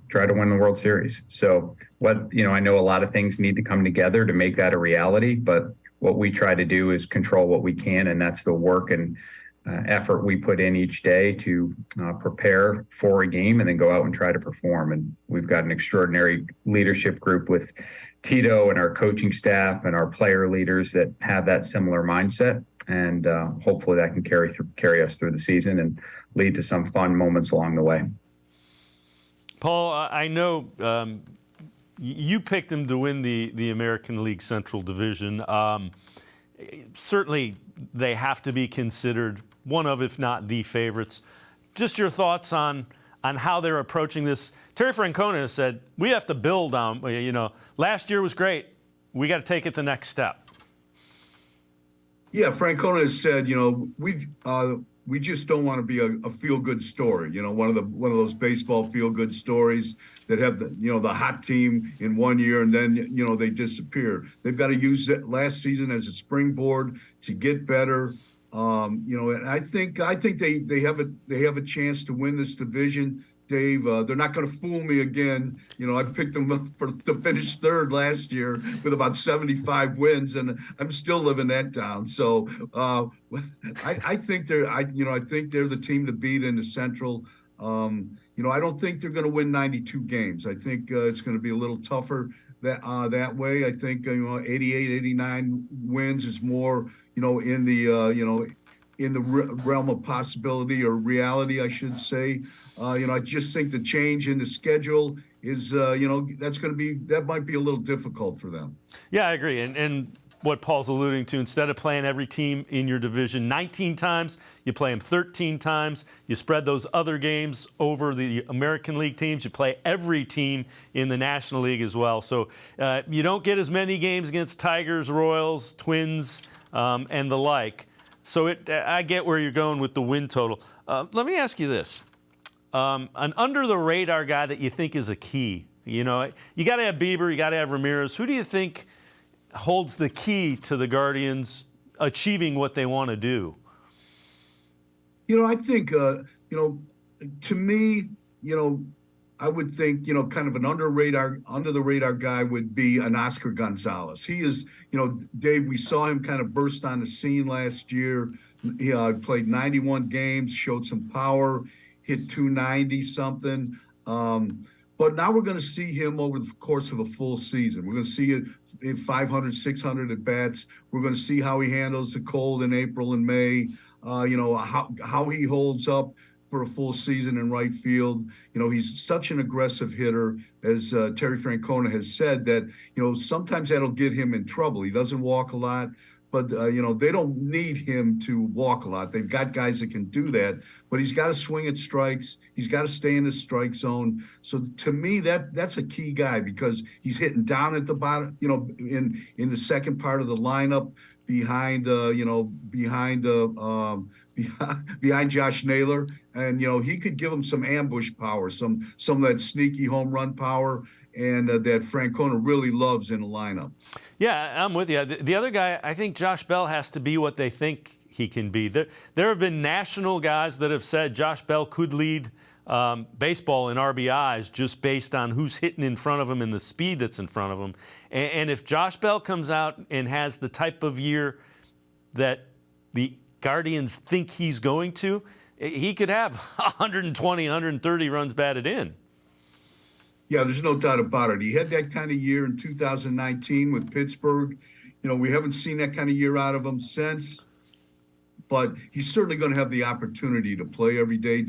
try to win the World Series. So I know a lot of things need to come together to make that a reality, but what we try to do is control what we can. And that's the work and effort we put in each day to prepare for a game and then go out and try to perform. And we've got an extraordinary leadership group with Tito and our coaching staff and our player leaders that have that similar mindset. And hopefully that can carry us through the season and lead to some fun moments along the way. Paul, I know you picked him to win the American League Central Division. Certainly they have to be considered one of, if not the favorites. Just your thoughts on how they're approaching this. Terry Francona has said, we have to build on, last year was great. We got to take it the next step. Yeah, Francona has said, we just don't want to be a feel-good story. One of those baseball feel-good stories that have the hot team in one year and then they disappear. They've got to use it last season as a springboard to get better. And I think they have a chance to win this division. Dave, they're not going to fool me again. I picked them to finish third last year with about 75 wins, and I'm still living that down. So I think they're the team to beat in the Central. I don't think they're going to win 92 games. I think it's going to be a little tougher that way. I think 88, 89 wins is more in the realm of possibility or reality, I should say. I just think the change in the schedule is, that might be a little difficult for them. Yeah, I agree. And what Paul's alluding to, instead of playing every team in your division 19 times, you play them 13 times. You spread those other games over the American League teams. You play every team in the National League as well. So you don't get as many games against Tigers, Royals, Twins, and the like. So I get where you're going with the win total. Let me ask you this. An under-the-radar guy that you think is a key. You know, you got to have Bieber, you got to have Ramirez. Who do you think holds the key to the Guardians achieving what they want to do? You know, I think, you know, to me, you know, I would think, you know, kind of an under the radar guy would be an Oscar Gonzalez. He is, you know, Dave, we saw him kind of burst on the scene last year. He played 91 games, showed some power, hit 290 something. But now we're going to see him over the course of a full season. We're going to see it in 500, 600 at bats. We're going to see how he handles the cold in April and May. You know, how he holds up for a full season in right field. You know, he's such an aggressive hitter, as Terry Francona has said, that, you know, sometimes that'll get him in trouble. He doesn't walk a lot, but, you know, they don't need him to walk a lot. They've got guys that can do that, but he's got to swing at strikes. He's got to stay in the strike zone. So to me, that's a key guy, because he's hitting down at the bottom, you know, in the second part of the lineup behind, you know, behind Josh Naylor. And, you know, he could give him some ambush power, some of that sneaky home run power, and that Francona really loves in the lineup. Yeah, I'm with you. The other guy, I think Josh Bell has to be what they think he can be. There have been national guys that have said Josh Bell could lead baseball in RBIs just based on who's hitting in front of him and the speed that's in front of him. And if Josh Bell comes out and has the type of year that the Guardians think he's going to, he could have 120, 130 runs batted in. Yeah, there's no doubt about it. He had that kind of year in 2019 with Pittsburgh. You know, we haven't seen that kind of year out of him since, but he's certainly going to have the opportunity to play every day,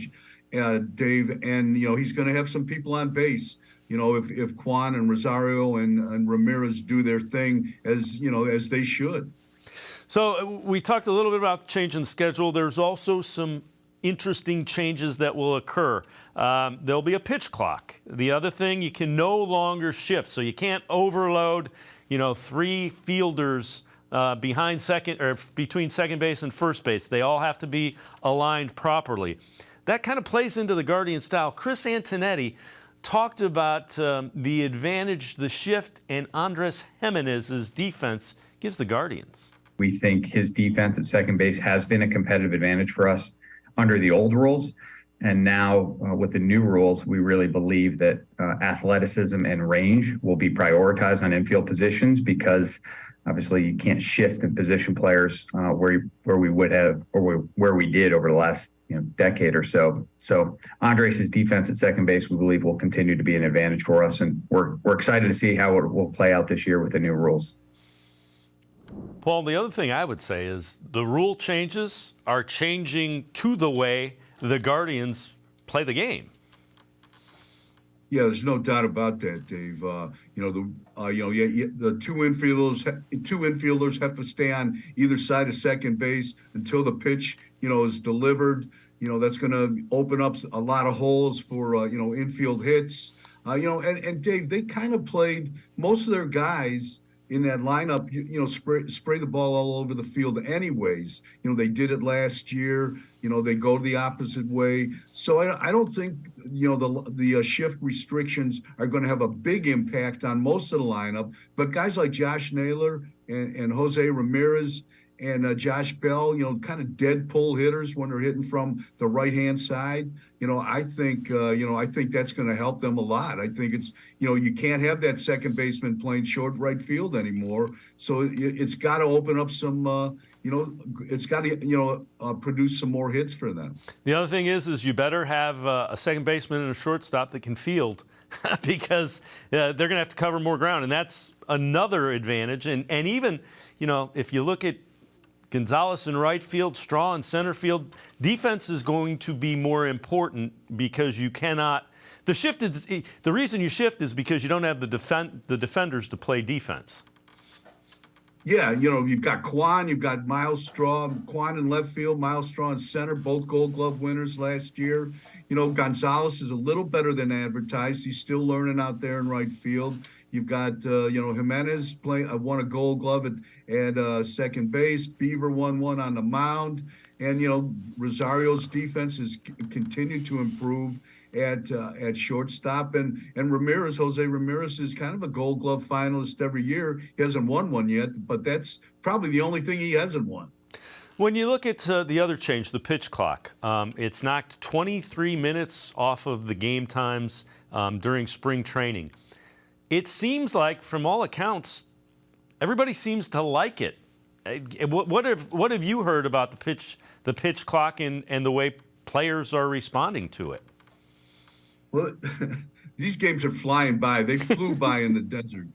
Dave. And, you know, he's going to have some people on base. You know, if Kwan and Rosario and Ramirez do their thing, as, you know, as they should. So we talked a little bit about the change in schedule. There's also some interesting changes that will occur. There'll be a pitch clock. The other thing, you can no longer shift, so you can't overload, you know, 3 fielders behind second or between second base and first base. They all have to be aligned properly. That kind of plays into the Guardian style. Chris Antonetti talked about the advantage the shift and Andres Jimenez's defense gives the Guardians. We think his defense at second base has been a competitive advantage for us under the old rules. And now with the new rules, we really believe that athleticism and range will be prioritized on infield positions, because obviously you can't shift in position players where we would have, or where we did over the last decade or so. So Andres' defense at second base, we believe, will continue to be an advantage for us. And we're excited to see how it will play out this year with the new rules. Paul, the other thing I would say is the rule changes are changing to the way the Guardians play the game. Yeah, there's no doubt about that, Dave. The two infielders have to stay on either side of second base until the pitch, is delivered. That's going to open up a lot of holes for infield hits. And Dave, they kind of played most of their guys in that lineup, spray the ball all over the field anyways. They did it last year. They go the opposite way. So I don't think, the shift restrictions are going to have a big impact on most of the lineup. But guys like Josh Naylor and Jose Ramirez and Josh Bell, kind of dead pull hitters when they're hitting from the right-hand side. I think that's going to help them a lot. I think it's, you can't have that second baseman playing short right field anymore. So it's got to open up some, it's got to, produce some more hits for them. The other thing is you better have a second baseman and a shortstop that can field because they're going to have to cover more ground. And that's another advantage. And even, if you look at Gonzalez in right field, Straw in center field, defense is going to be more important because you cannot. The reason you shift is because you don't have the defenders to play defense. Yeah, you've got Kwan, you've got Miles Straw, Kwan in left field, Miles Straw in center, both Gold Glove winners last year. Gonzalez is a little better than advertised. He's still learning out there in right field. You've got, Jimenez won a Gold Glove at second base. Beaver won one on the mound. And Rosario's defense has continued to improve at shortstop, and Jose Ramirez is kind of a Gold Glove finalist every year. He hasn't won one yet, but that's probably the only thing he hasn't won. When you look at the other change, the pitch clock, it's knocked 23 minutes off of the game times during spring training. It seems like, from all accounts, everybody seems to like it. What have you heard about the pitch clock and the way players are responding to it? Well, these games are flying by. They flew by in the desert,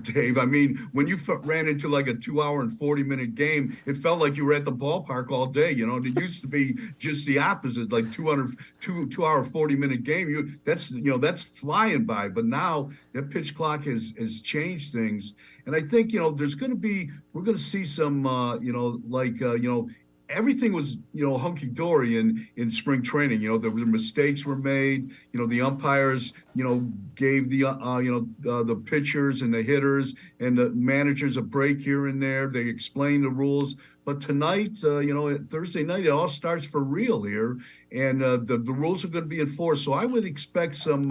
Dave. I mean, when you ran into like a 2-hour and 40-minute game, it felt like you were at the ballpark all day. It used to be just the opposite, like 2-hour, 40-minute game. That's flying by. But now that pitch clock has changed things, and I think we're going to see some everything was, hunky-dory in spring training. The mistakes were made. The umpires, gave the pitchers and the hitters and the managers a break here and there. They explained the rules. But tonight, Thursday night, it all starts for real here, and the rules are going to be enforced. So I would expect some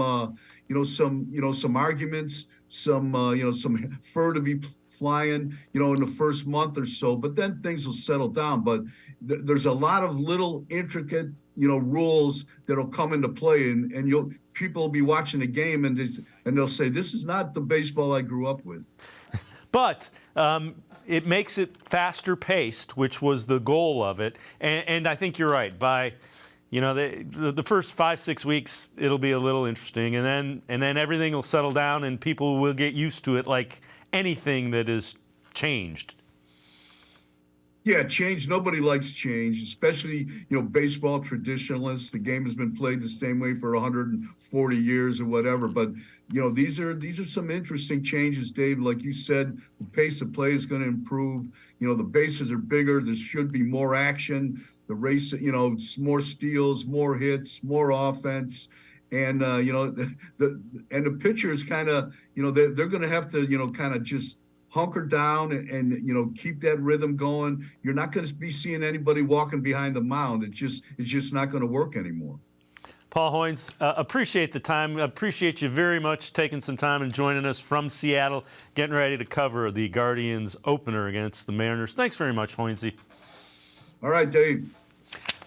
arguments, some fur to be flying, in the first month or so, but then things will settle down. But there's a lot of little intricate, rules that'll come into play, and people will be watching the game and they'll say, this is not the baseball I grew up with. But it makes it faster paced, which was the goal of it. And I think you're right. By the first 5-6 weeks, it'll be a little interesting, and then everything will settle down and people will get used to it, like anything that is changed. Yeah, change. Nobody likes change, especially, baseball traditionalists. The game has been played the same way for 140 years or whatever. But, these are some interesting changes, Dave. Like you said, the pace of play is going to improve. The bases are bigger. There should be more action. The race, more steals, more hits, more offense. And, the pitchers kind of, they're going to have to, kind of just hunker down and keep that rhythm going. You're not going to be seeing anybody walking behind the mound. It's just not going to work anymore. Paul Hoynes, appreciate the time. Appreciate you very much taking some time and joining us from Seattle, getting ready to cover the Guardians opener against the Mariners. Thanks very much, Hoynesy. All right, Dave.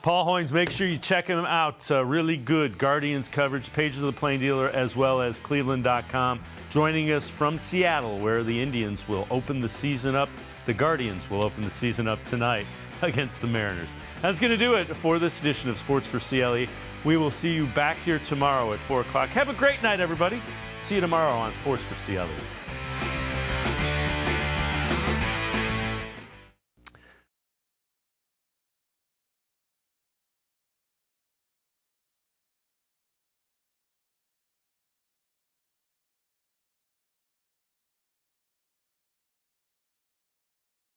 Paul Hoynes, make sure you check him out. Really good Guardians coverage, Pages of the Plain Dealer, as well as cleveland.com. Joining us from Seattle, where the Indians will open the season up. The Guardians will open the season up tonight against the Mariners. That's going to do it for this edition of Sports for CLE. We will see you back here tomorrow at 4 o'clock. Have a great night, everybody. See you tomorrow on Sports for CLE.